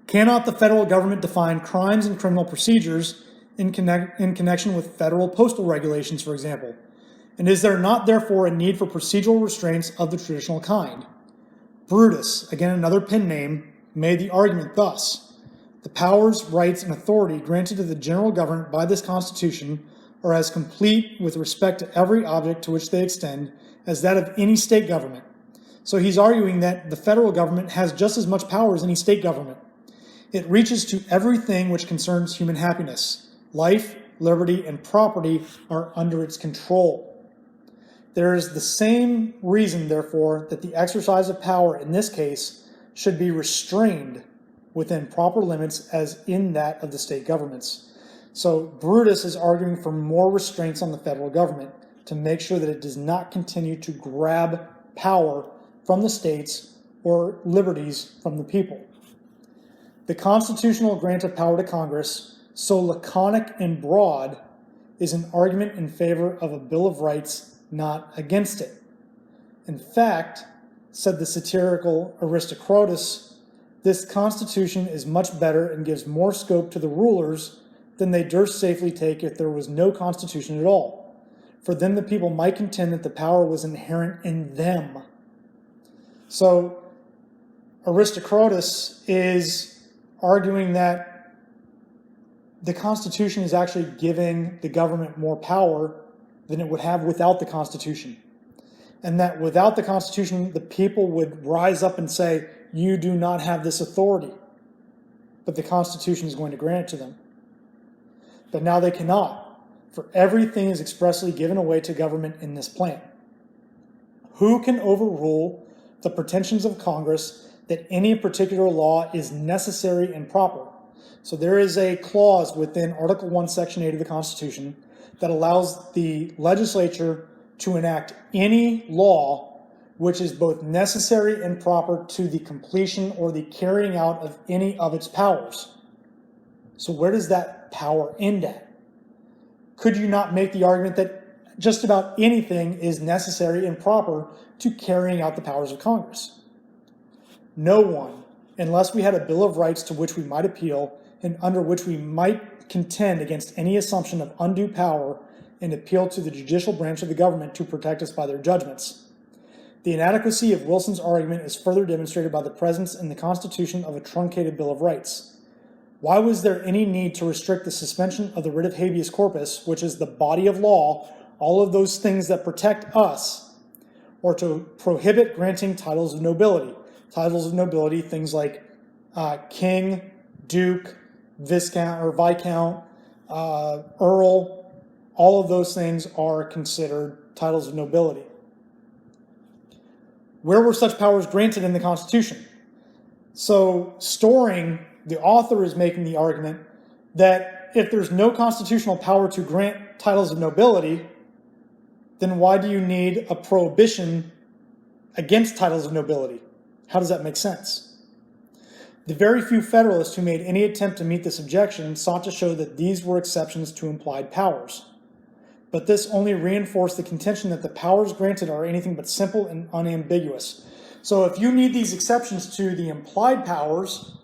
Cannot the federal government define crimes and criminal procedures in connection with federal postal regulations, for example? And is there not, therefore, a need for procedural restraints of the traditional kind? Brutus, again another pen name, made the argument thus: the powers, rights, and authority granted to the general government by this Constitution are as complete with respect to every object to which they extend as that of any state government. So he's arguing that the federal government has just as much power as any state government. It reaches to everything which concerns human happiness. Life, liberty, and property are under its control. There is the same reason, therefore, that the exercise of power in this case should be restrained within proper limits as in that of the state governments. So Brutus is arguing for more restraints on the federal government to make sure that it does not continue to grab power from the states or liberties from the people. The constitutional grant of power to Congress, so laconic and broad, is an argument in favor of a Bill of Rights, not against it. In fact, said the satirical Aristocratus, This Constitution is much better and gives more scope to the rulers than they durst safely take if there was no Constitution at all. For then the people might contend that the power was inherent in them. So Aristocratus is arguing that the Constitution is actually giving the government more power than it would have without the Constitution. And that without the Constitution, the people would rise up and say, you do not have this authority. But the Constitution is going to grant it to them. But now they cannot, for everything is expressly given away to government in this plan. Who can overrule the pretensions of Congress that any particular law is necessary and proper? So there is a clause within Article 1, Section 8 of the Constitution that allows the legislature to enact any law which is both necessary and proper to the completion or the carrying out of any of its powers. So where does that power end at? Could you not make the argument that just about anything is necessary and proper to carrying out the powers of Congress? No one, unless we had a Bill of Rights to which we might appeal and under which we might contend against any assumption of undue power and appeal to the judicial branch of the government to protect us by their judgments. The inadequacy of Wilson's argument is further demonstrated by the presence in the Constitution of a truncated Bill of Rights. Why was there any need to restrict the suspension of the writ of habeas corpus, which is the body of law, all of those things that protect us, or to prohibit granting titles of nobility? Titles of nobility, things like king, duke, viscount or viscount, earl, all of those things are considered titles of nobility. Where were such powers granted in the Constitution? So the author is making the argument that if there's no constitutional power to grant titles of nobility, then why do you need a prohibition against titles of nobility? How does that make sense? The very few Federalists who made any attempt to meet this objection sought to show that these were exceptions to implied powers. But this only reinforced the contention that the powers granted are anything but simple and unambiguous. So if you need these exceptions to the implied powers,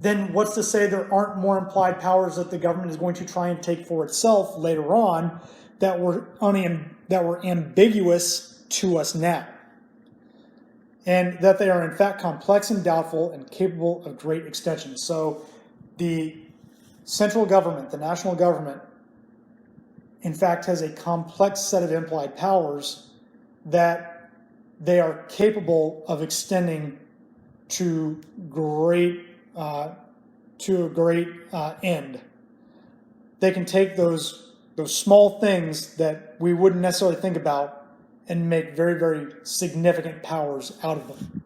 then what's to say there aren't more implied powers that the government is going to try and take for itself later on that were ambiguous to us now? And that they are in fact complex and doubtful and capable of great extension. So the central government, the national government, in fact has a complex set of implied powers that they are capable of extending to a great end. They can take those small things that we wouldn't necessarily think about and make very, very significant powers out of them.